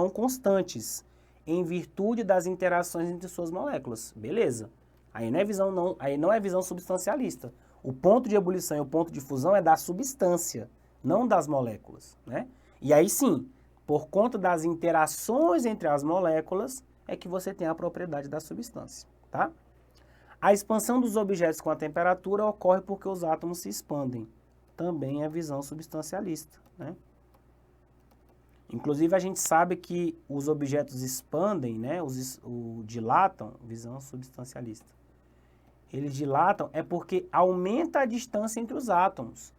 constantes, em virtude das interações entre suas moléculas. Beleza. Aí não é visão substancialista. O ponto de ebulição e o ponto de fusão é da substância, não das moléculas, né? E aí sim, por conta das interações entre as moléculas, é que você tem a propriedade da substância, tá? A expansão dos objetos com a temperatura ocorre porque os átomos se expandem. Também é visão substancialista, né? Inclusive, a gente sabe que os objetos expandem, né? Dilatam, visão substancialista. Eles dilatam é porque aumenta a distância entre os átomos.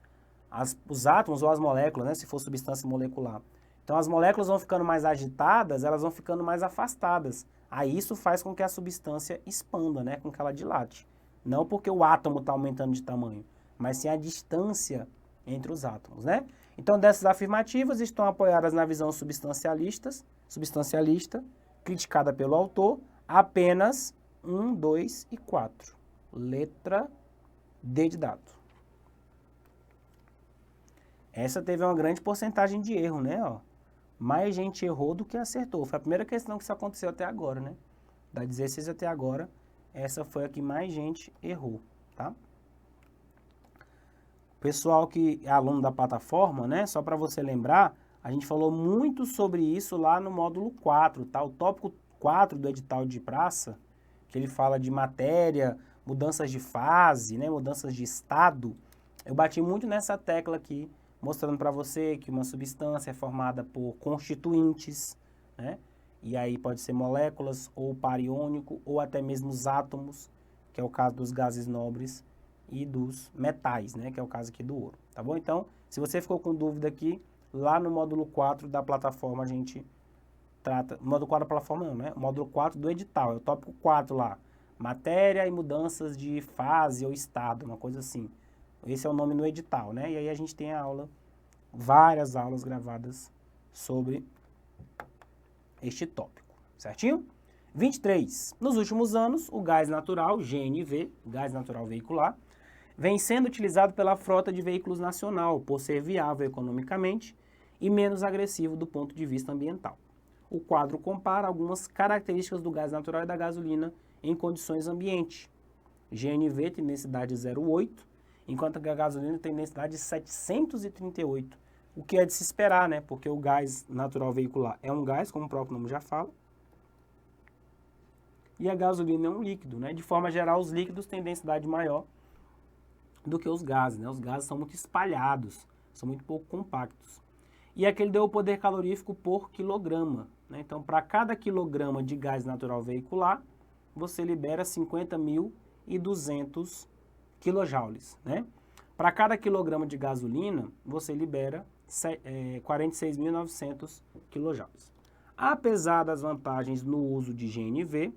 Os átomos ou as moléculas, né? Se for substância molecular. Então, as moléculas vão ficando mais agitadas, elas vão ficando mais afastadas. Aí, isso faz com que a substância expanda, né? Com que ela dilate. Não porque o átomo está aumentando de tamanho, mas sim a distância entre os átomos, né? Então, dessas afirmativas estão apoiadas na visão substancialista, criticada pelo autor, apenas 1, 2 e 4. Letra D de dado. Essa teve uma grande porcentagem de erro, né? Ó, mais gente errou do que acertou. Foi a primeira questão que isso aconteceu até agora, né? Da 16 até agora, essa foi a que mais gente errou, tá? Pessoal que é aluno da plataforma, né? Só para você lembrar, a gente falou muito sobre isso lá no módulo 4, tá? O tópico 4 do edital de praça, que ele fala de matéria, mudanças de fase, né? Mudanças de estado. Eu bati muito nessa tecla aqui, mostrando para você que uma substância é formada por constituintes, né? E aí pode ser moléculas, ou par iônico, ou até mesmo os átomos, que é o caso dos gases nobres, e dos metais, né, que é o caso aqui do ouro, tá bom? Então, se você ficou com dúvida aqui, lá no módulo 4 da plataforma a gente trata, módulo 4 da plataforma não, né, módulo 4 do edital, é o tópico 4 lá, matéria e mudanças de fase ou estado, uma coisa assim. Esse é o nome no edital, né, e aí a gente tem a aula, várias aulas gravadas sobre este tópico, certinho? 23. Nos últimos anos, o gás natural, GNV, gás natural veicular, vem sendo utilizado pela frota de veículos nacional, por ser viável economicamente e menos agressivo do ponto de vista ambiental. O quadro compara algumas características do gás natural e da gasolina em condições ambiente. GNV tem densidade 0,8, enquanto a gasolina tem densidade 738, o que é de se esperar, né? Porque o gás natural veicular é um gás, como o próprio nome já fala, e a gasolina é um líquido, né? De forma geral, os líquidos têm densidade maior do que os gases, né? Os gases são muito espalhados, são muito pouco compactos. E aqui ele deu o poder calorífico por quilograma, né? Então, para cada quilograma de gás natural veicular, você libera 50.200 quilojoules, né? Para cada quilograma de gasolina, você libera 46.900 quilojoules. Apesar das vantagens no uso de GNV,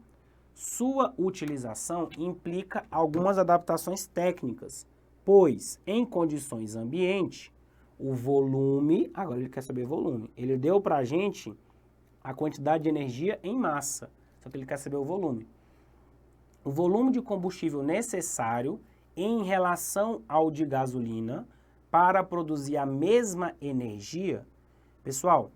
sua utilização implica algumas adaptações técnicas, pois, em condições ambiente, o volume, agora ele quer saber volume, ele deu para a gente a quantidade de energia em massa, só que ele quer saber o volume. O volume de combustível necessário em relação ao de gasolina para produzir a mesma energia, pessoal,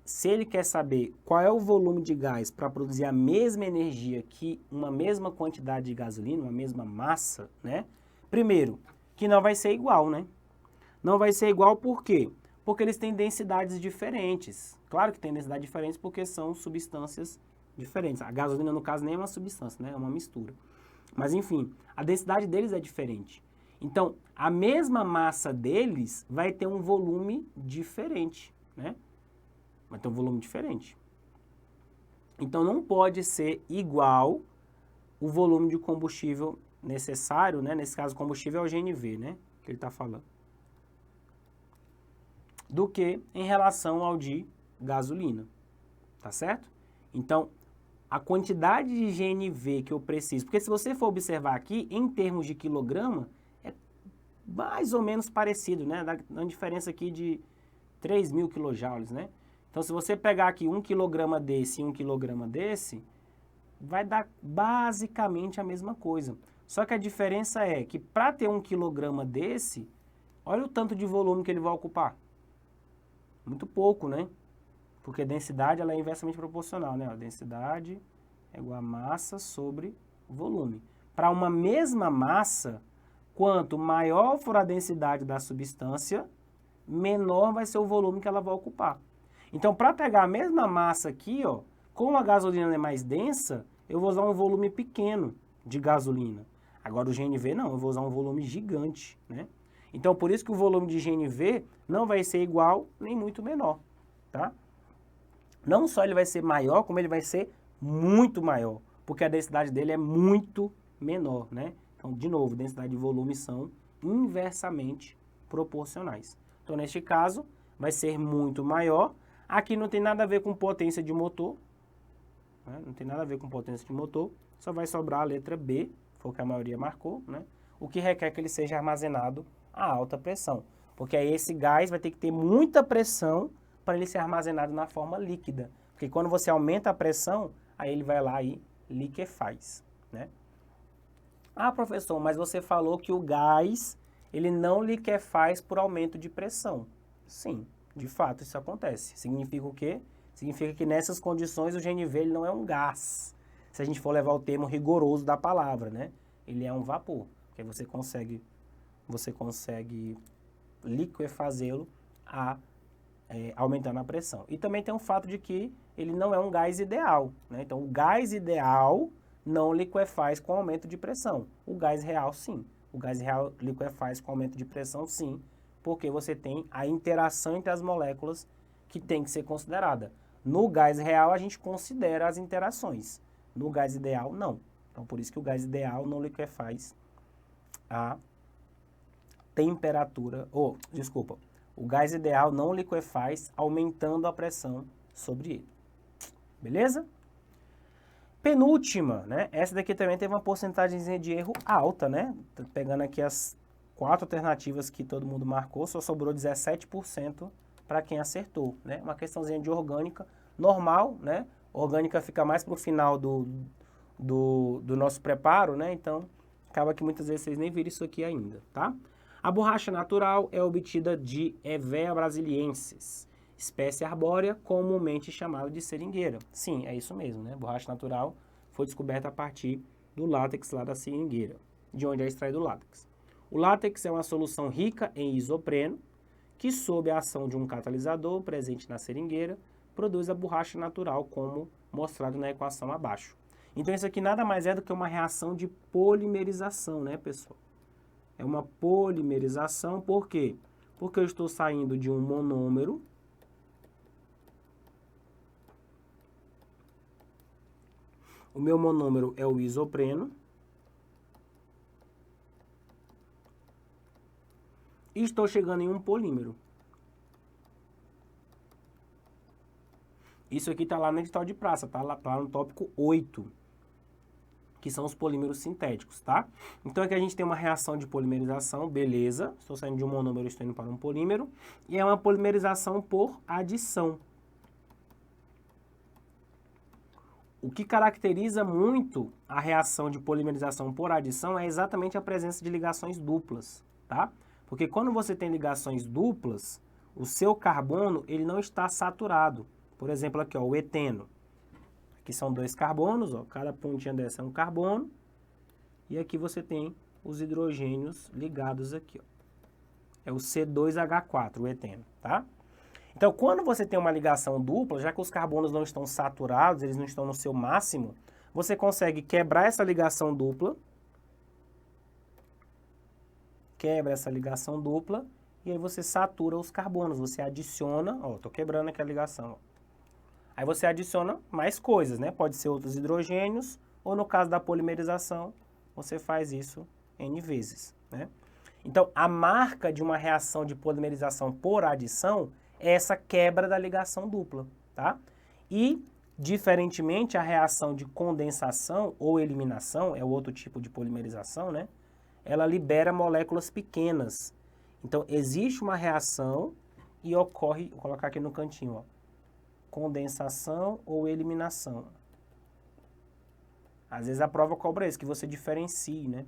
se ele quer saber qual é o volume de gás para produzir a mesma energia que uma mesma quantidade de gasolina, uma mesma massa, né? Primeiro, que não vai ser igual, né? Não vai ser igual por quê? Porque eles têm densidades diferentes. Claro que tem densidades diferentes porque são substâncias diferentes. A gasolina, no caso, nem é uma substância, né? É uma mistura. Mas, enfim, a densidade deles é diferente. Então, a mesma massa deles vai ter um volume diferente, né? Vai ter um volume diferente. Então, não pode ser igual o volume de combustível necessário, né? Nesse caso, combustível é o GNV, né? Que ele está falando. Do que em relação ao de gasolina, tá certo? Então, a quantidade de GNV que eu preciso, porque se você for observar aqui, em termos de quilograma, é mais ou menos parecido, né? Dá uma diferença aqui de 3.000 quilojoules, né? Então, se você pegar aqui 1 quilograma desse e 1 quilograma desse, vai dar basicamente a mesma coisa. Só que a diferença é que para ter 1 quilograma desse, Olha o tanto de volume que ele vai ocupar. Muito pouco, né? Porque a densidade ela é inversamente proporcional, né? A densidade é igual a massa sobre volume. Para uma mesma massa, quanto maior for a densidade da substância, menor vai ser o volume que ela vai ocupar. Então, para pegar a mesma massa aqui, ó, como a gasolina é mais densa, eu vou usar um volume pequeno de gasolina. Agora o GNV não, eu vou usar um volume gigante, né? Então, por isso que o volume de GNV não vai ser igual nem muito menor, tá? Não só ele vai ser maior, como ele vai ser muito maior, porque a densidade dele é muito menor, né? Então, de novo, densidade e volume são inversamente proporcionais. Então, neste caso, vai ser muito maior. Aqui não tem nada a ver com potência de motor, né? Não tem nada a ver com potência de motor, só vai sobrar a letra B, foi o que a maioria marcou, né? O que requer que ele seja armazenado a alta pressão, porque aí esse gás vai ter que ter muita pressão para ele ser armazenado na forma líquida, porque quando você aumenta a pressão, aí ele vai lá e liquefaz, né? Ah, professor, mas você falou que o gás, ele não liquefaz por aumento de pressão. Sim, de fato isso acontece. Significa o quê? Significa que nessas condições o GNV ele não é um gás, se a gente for levar o termo rigoroso da palavra, né? Ele é um vapor, porque você consegue liquefazê-lo aumentando a pressão. E também tem o fato de que ele não é um gás ideal, né? Então, o gás ideal não liquefaz com aumento de pressão. O gás real, sim. O gás real liquefaz com aumento de pressão, sim, porque você tem a interação entre as moléculas que tem que ser considerada. No gás real, a gente considera as interações. No gás ideal, não. Então, por isso que o gás ideal não liquefaz a temperatura, o gás ideal não liquefaz aumentando a pressão sobre ele. Beleza? Penúltima, né? Essa daqui também teve uma porcentagem de erro alta, né? Pegando aqui as 4 alternativas que todo mundo marcou, só sobrou 17% para quem acertou, né? Uma questãozinha de orgânica normal, né? Orgânica fica mais para o final do nosso preparo, né? Então, acaba que muitas vezes vocês nem viram isso aqui ainda, tá? A borracha natural é obtida de Hevea brasiliensis, espécie arbórea comumente chamada de seringueira. Sim, é isso mesmo, né? Borracha natural foi descoberta a partir do látex lá da seringueira, de onde é extraído o látex. O látex é uma solução rica em isopreno, que sob a ação de um catalisador presente na seringueira, produz a borracha natural, como mostrado na equação abaixo. Então isso aqui nada mais é do que uma reação de polimerização, né, pessoal? É uma polimerização, por quê? Porque eu estou saindo de um monômero o meu monômero é o isopreno e estou chegando em um polímero. Isso aqui está lá no edital de praça, tá lá no tópico 8, que são os polímeros sintéticos, tá? Então aqui a gente tem uma reação de polimerização, beleza, estou saindo de um monômero e estou indo para um polímero, e é uma polimerização por adição. O que caracteriza muito a reação de polimerização por adição é exatamente a presença de ligações duplas, tá? Porque quando você tem ligações duplas, o seu carbono ele não está saturado. Por exemplo, aqui ó, o eteno. Aqui são 2 carbonos, ó, cada pontinha dessa é um carbono. E aqui você tem os hidrogênios ligados aqui, ó. É o C2H4, o eteno, tá? Então, quando você tem uma ligação dupla, já que os carbonos não estão saturados, eles não estão no seu máximo, você consegue quebrar essa ligação dupla. Quebra essa ligação dupla e aí você satura os carbonos. Você adiciona, ó, tô quebrando aqui a ligação, ó. Aí você adiciona mais coisas, né? Pode ser outros hidrogênios, ou no caso da polimerização, você faz isso N vezes, né? Então, a marca de uma reação de polimerização por adição é essa quebra da ligação dupla, tá? E, diferentemente, a reação de condensação ou eliminação, é o outro tipo de polimerização, né? Ela libera moléculas pequenas. Então, existe uma reação e ocorre, vou colocar aqui no cantinho, ó, condensação ou eliminação. Às vezes a prova cobra isso, que você diferencie, né?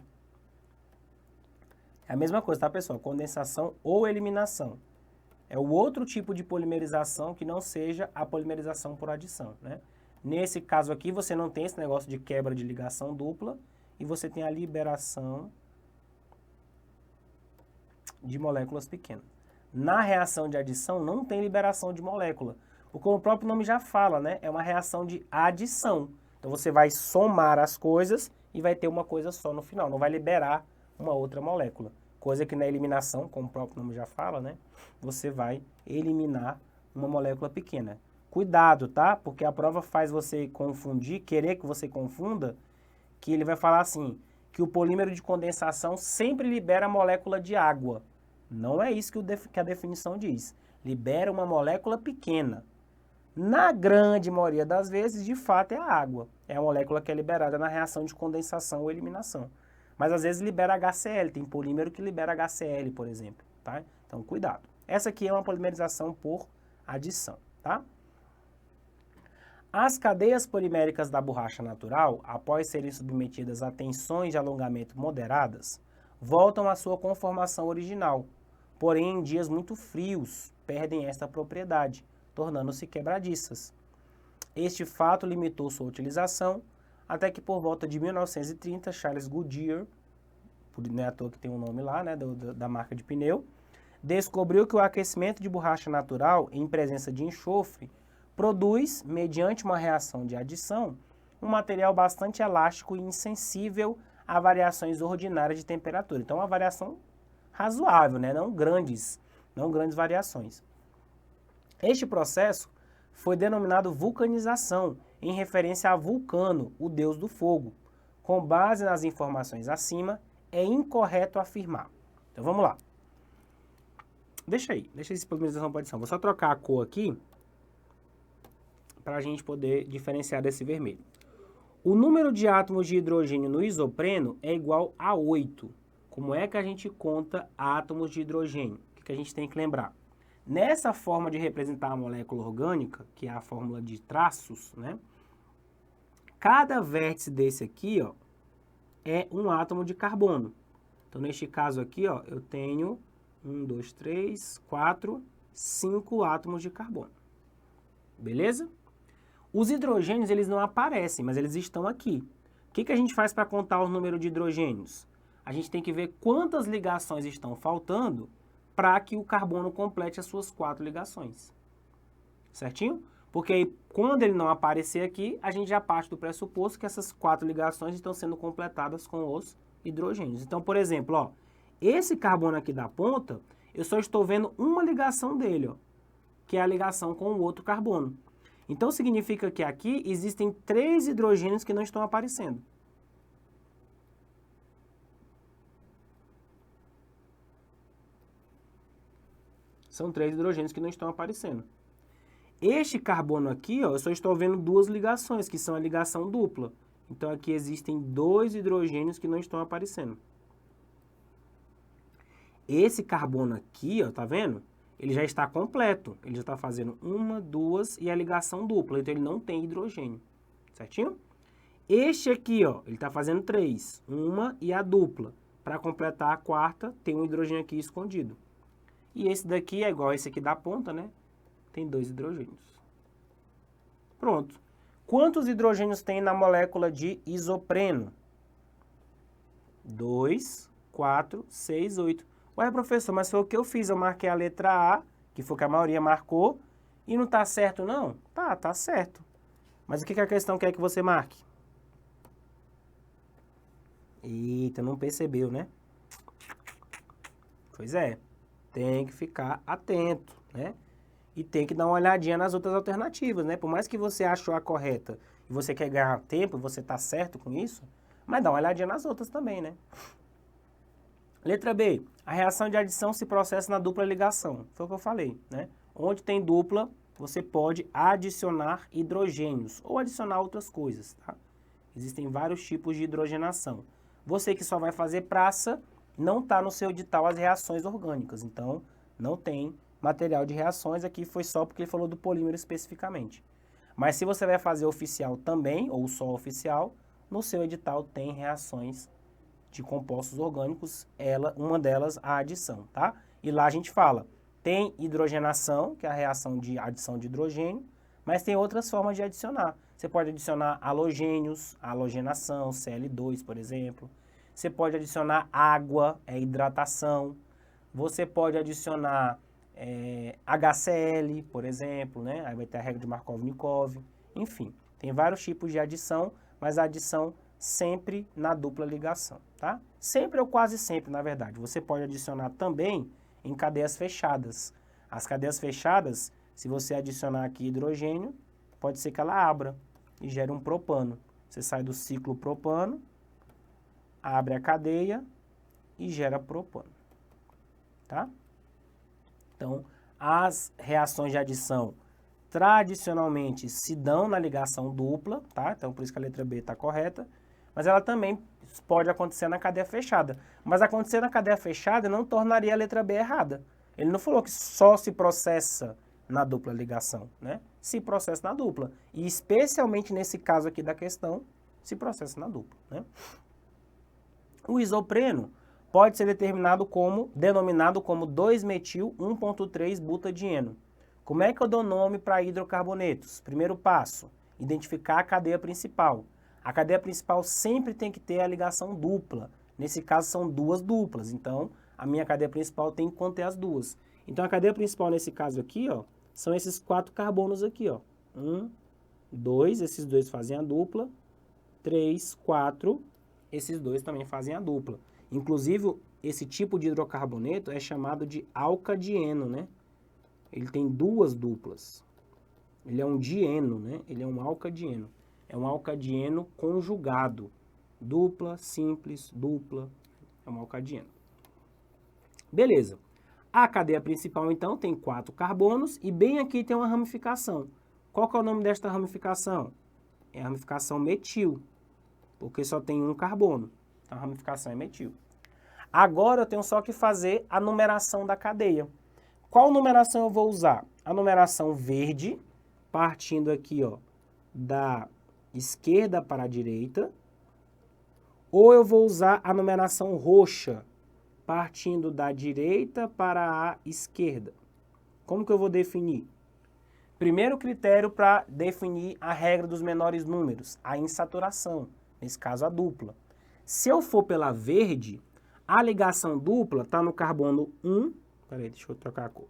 É a mesma coisa, tá, pessoal? Condensação ou eliminação. É o outro tipo de polimerização que não seja a polimerização por adição, né? Nesse caso aqui, você não tem esse negócio de quebra de ligação dupla e você tem a liberação de moléculas pequenas. Na reação de adição, não tem liberação de molécula. Como o próprio nome já fala, né? É uma reação de adição. Então, você vai somar as coisas e vai ter uma coisa só no final. Não vai liberar uma outra molécula. Coisa que na eliminação, como o próprio nome já fala, né? Você vai eliminar uma molécula pequena. Cuidado, tá? Porque a prova faz você confundir, querer que você confunda, que ele vai falar assim, que o polímero de condensação sempre libera a molécula de água. Não é isso que a definição diz. Libera uma molécula pequena. Na grande maioria das vezes, de fato, é a água. É a molécula que é liberada na reação de condensação ou eliminação. Mas às vezes libera HCl, tem polímero que libera HCl, por exemplo. Tá? Então, cuidado. Essa aqui é uma polimerização por adição. Tá? As cadeias poliméricas da borracha natural, após serem submetidas a tensões de alongamento moderadas, voltam à sua conformação original. Porém, em dias muito frios, perdem esta propriedade, tornando-se quebradiças. Este fato limitou sua utilização, até que por volta de 1930, Charles Goodyear, não é à toa que tem um nome lá, né, da marca de pneu, descobriu que o aquecimento de borracha natural em presença de enxofre produz, mediante uma reação de adição, um material bastante elástico e insensível a variações ordinárias de temperatura. Então, uma variação razoável, né? não grandes variações. Este processo foi denominado vulcanização, em referência a Vulcano, o deus do fogo. Com base nas informações acima, é incorreto afirmar. Então, vamos lá. Deixa esse polimerização por adição. Vou só trocar a cor aqui, para a gente poder diferenciar desse vermelho. O número de átomos de hidrogênio no isopreno é igual a 8. Como é que a gente conta átomos de hidrogênio? O que a gente tem que lembrar? Nessa forma de representar a molécula orgânica, que é a fórmula de traços, né? Cada vértice desse aqui, ó, é um átomo de carbono. Então, neste caso aqui, ó, eu tenho 1, 2, 3, 4, 5 átomos de carbono. Beleza? Os hidrogênios, eles não aparecem, mas eles estão aqui. O que a gente faz para contar o número de hidrogênios? A gente tem que ver quantas ligações estão faltando para que o carbono complete as suas 4 ligações. Certinho? Porque aí, quando ele não aparecer aqui, a gente já parte do pressuposto que essas 4 ligações estão sendo completadas com os hidrogênios. Então, por exemplo, ó, esse carbono aqui da ponta, eu só estou vendo uma ligação dele, ó, que é a ligação com o outro carbono. Então, significa que aqui existem 3 hidrogênios que não estão aparecendo. São 3 hidrogênios que não estão aparecendo. Este carbono aqui, ó, eu só estou vendo 2 ligações, que são a ligação dupla. Então, aqui existem 2 hidrogênios que não estão aparecendo. Esse carbono aqui, ó, tá vendo? Ele já está completo. Ele já está fazendo 1, 2 e a ligação dupla. Então, ele não tem hidrogênio. Certinho? Este aqui, ó, ele está fazendo 3. 1 e a dupla. Para completar a quarta, tem um hidrogênio aqui escondido. E esse daqui é igual a esse aqui da ponta, né? Tem 2 hidrogênios. Pronto. Quantos hidrogênios tem na molécula de isopreno? 2, 4, 6, 8. Ué, professor, mas foi o que eu fiz. Eu marquei a letra A, que foi o que a maioria marcou, e não está certo, não? Tá certo. Mas o que a questão quer que você marque? Eita, não percebeu, né? Pois é. Tem que ficar atento, né? E tem que dar uma olhadinha nas outras alternativas, né? Por mais que você achou a correta e você quer ganhar tempo, você está certo com isso, mas dá uma olhadinha nas outras também, né? Letra B. A reação de adição se processa na dupla ligação. Foi o que eu falei, né? Onde tem dupla, você pode adicionar hidrogênios ou adicionar outras coisas, tá? Existem vários tipos de hidrogenação. Você que só vai fazer praça, não está no seu edital as reações orgânicas. Então, não tem material de reações. Aqui foi só porque ele falou do polímero especificamente. Mas se você vai fazer oficial também, ou só oficial, no seu edital tem reações de compostos orgânicos, uma delas a adição, tá? E lá a gente fala, tem hidrogenação, que é a reação de adição de hidrogênio, mas tem outras formas de adicionar. Você pode adicionar halogênios, halogenação, Cl2, por exemplo. Você pode adicionar água, hidratação. Você pode adicionar HCl, por exemplo, né? Aí vai ter a regra de Markov-Nikov. Enfim, tem vários tipos de adição, mas a adição sempre na dupla ligação, tá? Sempre ou quase sempre, na verdade. Você pode adicionar também em cadeias fechadas. As cadeias fechadas, se você adicionar aqui hidrogênio, pode ser que ela abra e gere um propano. Você sai do ciclo propano, abre a cadeia e gera propano, tá? Então, as reações de adição tradicionalmente se dão na ligação dupla, tá? Então, por isso que a letra B está correta. Mas ela também pode acontecer na cadeia fechada. Mas acontecer na cadeia fechada não tornaria a letra B errada. Ele não falou que só se processa na dupla ligação, né? Se processa na dupla. E especialmente nesse caso aqui da questão, se processa na dupla, né? O isopreno pode ser denominado como 2-metil 1,3-butadieno. Como é que eu dou nome para hidrocarbonetos? Primeiro passo, identificar a cadeia principal. A cadeia principal sempre tem que ter a ligação dupla. Nesse caso são duas duplas, então a minha cadeia principal tem que conter as duas. Então a cadeia principal nesse caso aqui, ó, são esses 4 carbonos aqui, ó. 1, 2, esses dois fazem a dupla. 3, 4, esses dois também fazem a dupla. Inclusive, esse tipo de hidrocarboneto é chamado de alcadieno, né? Ele tem duas duplas. Ele é um dieno, né? Ele é um alcadieno. É um alcadieno conjugado. Dupla, simples, dupla. É um alcadieno. Beleza. A cadeia principal, então, tem 4 carbonos e bem aqui tem uma ramificação. Qual que é o nome desta ramificação? É a ramificação metil, porque só tem um carbono. Então, a ramificação é metil. Agora, eu tenho só que fazer a numeração da cadeia. Qual numeração eu vou usar? A numeração verde, partindo aqui, ó, da esquerda para a direita, ou eu vou usar a numeração roxa, partindo da direita para a esquerda. Como que eu vou definir? Primeiro critério para definir a regra dos menores números, a insaturação, nesse caso a dupla. Se eu for pela verde, a ligação dupla está no carbono 1, peraí, deixa eu trocar a cor.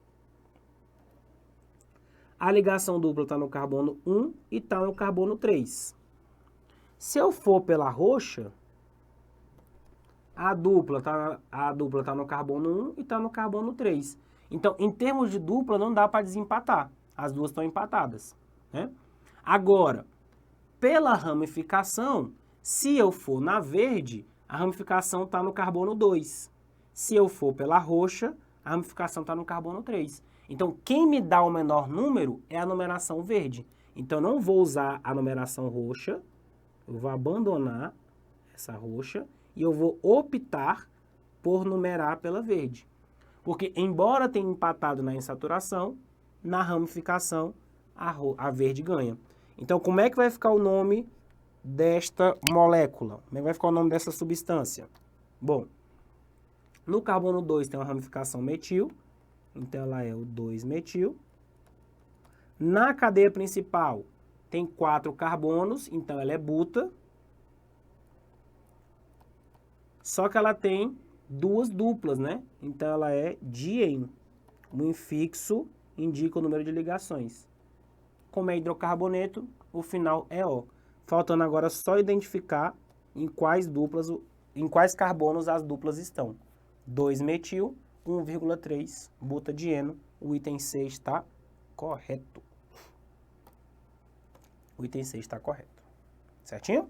A ligação dupla está no carbono 1 e está no carbono 3. Se eu for pela roxa, a dupla tá no carbono 1 e está no carbono 3. Então, em termos de dupla, não dá para desempatar. As duas estão empatadas, né? Agora, pela ramificação, se eu for na verde, a ramificação está no carbono 2. Se eu for pela roxa, a ramificação está no carbono 3. Então, quem me dá o menor número é a numeração verde. Então, eu não vou usar a numeração roxa, eu vou abandonar essa roxa e eu vou optar por numerar pela verde. Porque, embora tenha empatado na insaturação, na ramificação, a verde ganha. Então, como é que vai ficar o nome desta molécula? Como é que vai ficar o nome dessa substância? Bom, no carbono 2 tem uma ramificação metil, então ela é o 2-metil. Na cadeia principal tem 4 carbonos, então ela é buta. Só que ela tem duas duplas, né? Então ela é dieno. O infixo indica o número de ligações. Como é hidrocarboneto, o final é O. Faltando agora só identificar em quais carbonos as duplas estão. 2-metil, 1,3 butadieno. O item C está correto. O item C está correto. Certinho?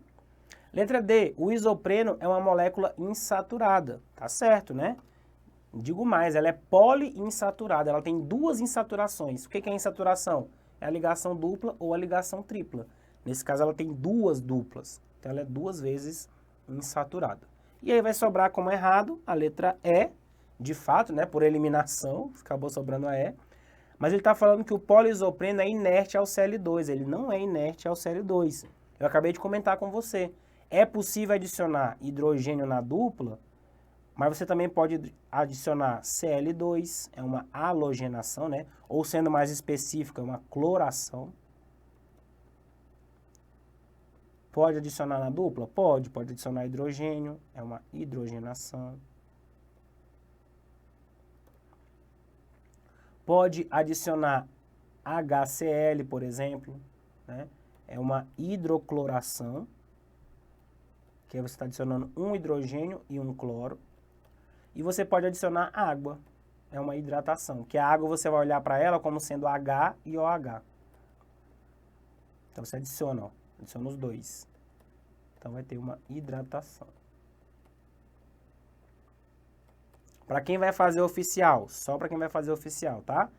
Letra D. O isopreno é uma molécula insaturada. Tá certo, né? Digo mais, ela é poliinsaturada. Ela tem duas insaturações. O que é insaturação? É a ligação dupla ou a ligação tripla. Nesse caso, ela tem duas duplas. Então, ela é 2 vezes insaturada. E aí vai sobrar como errado a letra E, de fato, né? Por eliminação, acabou sobrando a E. Mas ele está falando que o poliisopreno é inerte ao Cl2. Ele não é inerte ao Cl2. Eu acabei de comentar com você. É possível adicionar hidrogênio na dupla, mas você também pode adicionar Cl2, é uma halogenação, né? Ou sendo mais específico, é uma cloração. Pode adicionar na dupla? Pode adicionar hidrogênio, é uma hidrogenação. Pode adicionar HCl, por exemplo, né? É uma hidrocloração, que aí você está adicionando um hidrogênio e um cloro. E você pode adicionar água, é uma hidratação, que a água você vai olhar para ela como sendo H e OH. Então você adiciona, ó, adiciona os dois. Então vai ter uma hidratação. Para quem vai fazer oficial, só para quem vai fazer oficial, tá?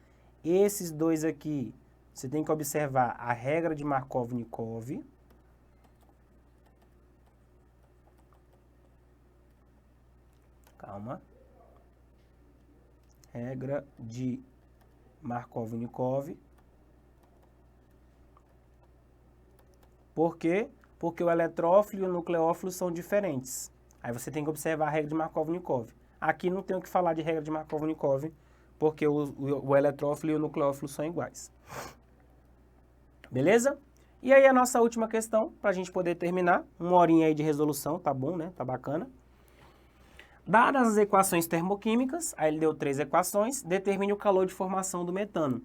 Esses dois aqui, você tem que observar a regra de Markov-Nikov. Calma. Regra de Markov-Nikov. Por quê? Porque o eletrófilo e o nucleófilo são diferentes. Aí você tem que observar a regra de Markov-Nikov. Aqui não tem o que falar de regra de Markov-Nikov, porque o eletrófilo e o nucleófilo são iguais. Beleza? E aí a nossa última questão, para a gente poder terminar. Uma horinha aí de resolução, tá bom, né? Tá bacana. Dadas as equações termoquímicas, aí ele deu 3 equações, determine o calor de formação do metano.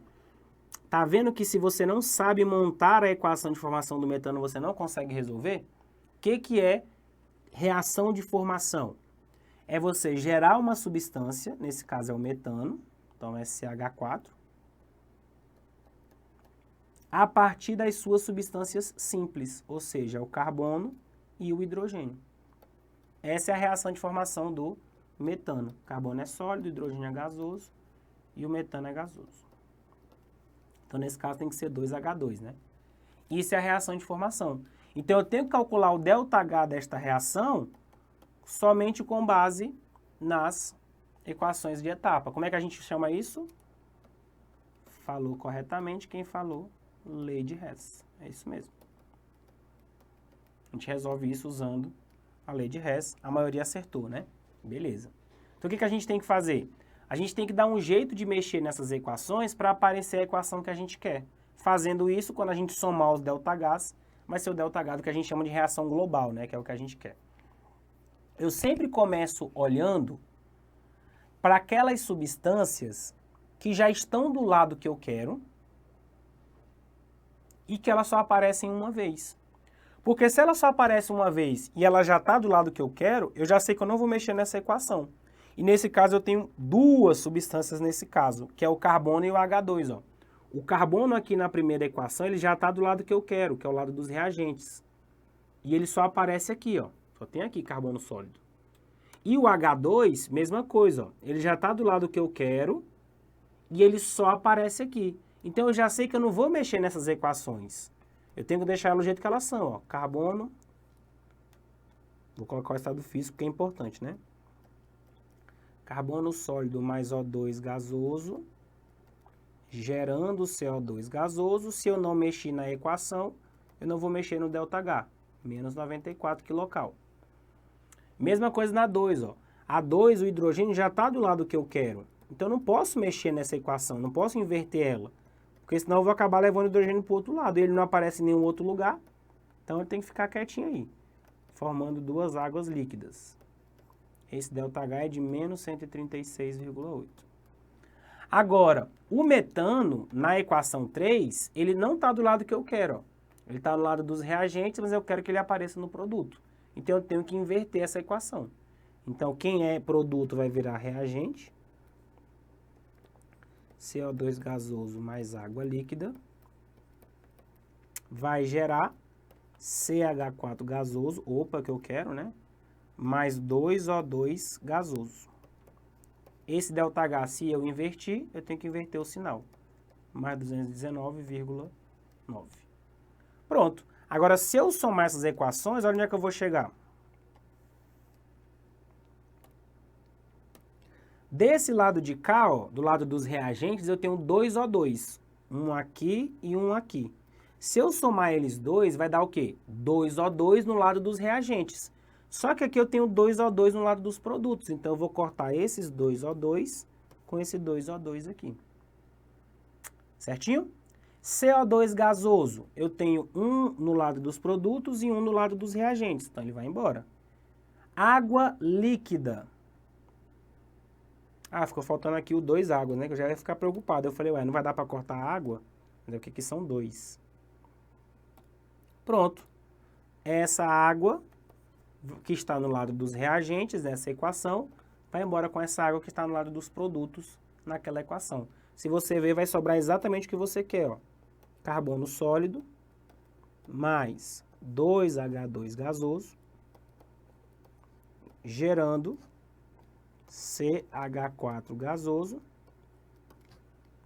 Tá vendo que se você não sabe montar a equação de formação do metano, você não consegue resolver? O que é reação de formação? É você gerar uma substância, nesse caso é o metano, então é CH4, a partir das suas substâncias simples, ou seja, o carbono e o hidrogênio. Essa é a reação de formação do metano. O carbono é sólido, o hidrogênio é gasoso e o metano é gasoso. Então, nesse caso, tem que ser 2H2, né? Isso é a reação de formação. Então, eu tenho que calcular o ΔH desta reação somente com base nas equações de etapa. Como é que a gente chama isso? Falou corretamente quem falou, lei de Hess. É isso mesmo. A gente resolve isso usando a lei de Hess. A maioria acertou, né? Beleza. Então, o que a gente tem que fazer? A gente tem que dar um jeito de mexer nessas equações para aparecer a equação que a gente quer. Fazendo isso, quando a gente somar os ΔHs, vai ser o ΔH do que a gente chama de reação global, né? Que é o que a gente quer. Eu sempre começo olhando para aquelas substâncias que já estão do lado que eu quero e que elas só aparecem uma vez. Porque se ela só aparece uma vez e ela já está do lado que eu quero, eu já sei que eu não vou mexer nessa equação. E nesse caso eu tenho duas substâncias nesse caso, que é o carbono e o H2. Ó. O carbono aqui na primeira equação ele já está do lado que eu quero, que é o lado dos reagentes. E ele só aparece aqui, ó. Só tem aqui carbono sólido. E o H2, mesma coisa, ó. Ele já está do lado que eu quero e ele só aparece aqui. Então eu já sei que eu não vou mexer nessas equações. Eu tenho que deixar elas do jeito que elas são, ó. Carbono, vou colocar o estado físico porque é importante, né? Carbono sólido mais O2 gasoso, gerando CO2 gasoso. Se eu não mexer na equação, eu não vou mexer no ΔH, menos 94 kcal. Mesma coisa na 2, ó. A 2, o hidrogênio já está do lado que eu quero. Então eu não posso mexer nessa equação, não posso inverter ela. Porque senão eu vou acabar levando o hidrogênio para o outro lado. Ele não aparece em nenhum outro lugar, então ele tem que ficar quietinho aí, formando duas águas líquidas. Esse ΔH é de menos 136,8. Agora, o metano, na equação 3, ele não está do lado que eu quero. Ó. Ele está do lado dos reagentes, mas eu quero que ele apareça no produto. Então, eu tenho que inverter essa equação. Então, quem é produto vai virar reagente. CO2 gasoso mais água líquida. Vai gerar CH4 gasoso, opa, que eu quero, né? Mais 2O2 gasoso. Esse ΔH, se eu invertir, eu tenho que inverter o sinal. Mais 219,9. Pronto. Agora, se eu somar essas equações, olha onde é que eu vou chegar. Desse lado de cá, ó, do lado dos reagentes, eu tenho 2O2. Um aqui e um aqui. Se eu somar eles dois, vai dar o quê? 2O2 no lado dos reagentes. Só que aqui eu tenho 2O2 no lado dos produtos, então eu vou cortar esses 2O2 com esse 2O2 aqui. Certinho? CO2 gasoso, eu tenho um no lado dos produtos e um no lado dos reagentes, então ele vai embora. Água líquida. Ah, ficou faltando aqui o 2 águas, né? Que eu já ia ficar preocupado. Eu falei, ué, não vai dar para cortar água? Mas o que aqui são 2. Pronto. Essa água que está no lado dos reagentes, nessa equação, vai embora com essa água que está no lado dos produtos naquela equação. Se você ver, vai sobrar exatamente o que você quer, ó. Carbono sólido mais 2H2 gasoso, gerando CH4 gasoso,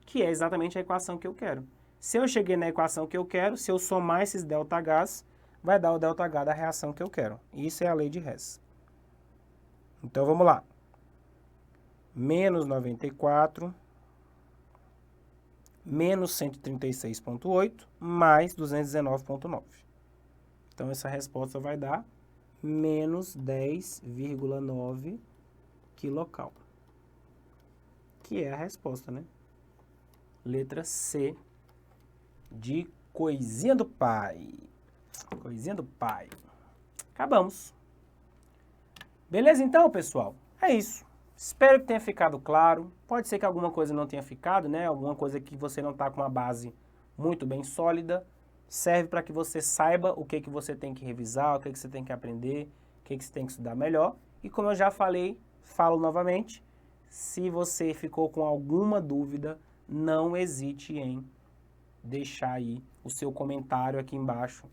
que é exatamente a equação que eu quero. Se eu cheguei na equação que eu quero, se eu somar esses ΔH, vai dar o ΔH da reação que eu quero. Isso é a lei de Hess. Então, vamos lá. Menos 94, menos 136,8, mais 219,9. Então, essa resposta vai dar menos 10,9 quilocal. Que é a resposta, né? Letra C de coisinha do pai. Coisinha do pai. Acabamos. Beleza então, pessoal? É isso. Espero que tenha ficado claro. Pode ser que alguma coisa não tenha ficado, né? Alguma coisa que você não está com uma base muito bem sólida. Serve para que você saiba o que você tem que revisar, o que você tem que aprender, o que você tem que estudar melhor. E como eu já falei, falo novamente, se você ficou com alguma dúvida, não hesite em deixar aí o seu comentário aqui embaixo,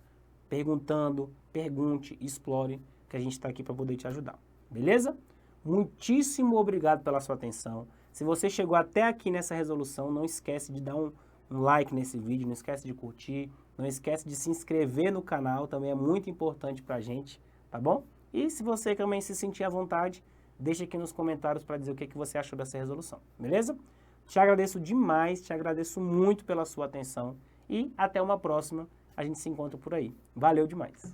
perguntando, pergunte, explore, que a gente está aqui para poder te ajudar. Beleza? Muitíssimo obrigado pela sua atenção. Se você chegou até aqui nessa resolução, não esquece de dar um like nesse vídeo, não esquece de curtir, não esquece de se inscrever no canal, também é muito importante pra gente, tá bom? E se você também se sentir à vontade, deixa aqui nos comentários para dizer o que você achou dessa resolução, beleza? Te agradeço demais, te agradeço muito pela sua atenção e até uma próxima, a gente se encontra por aí. Valeu demais!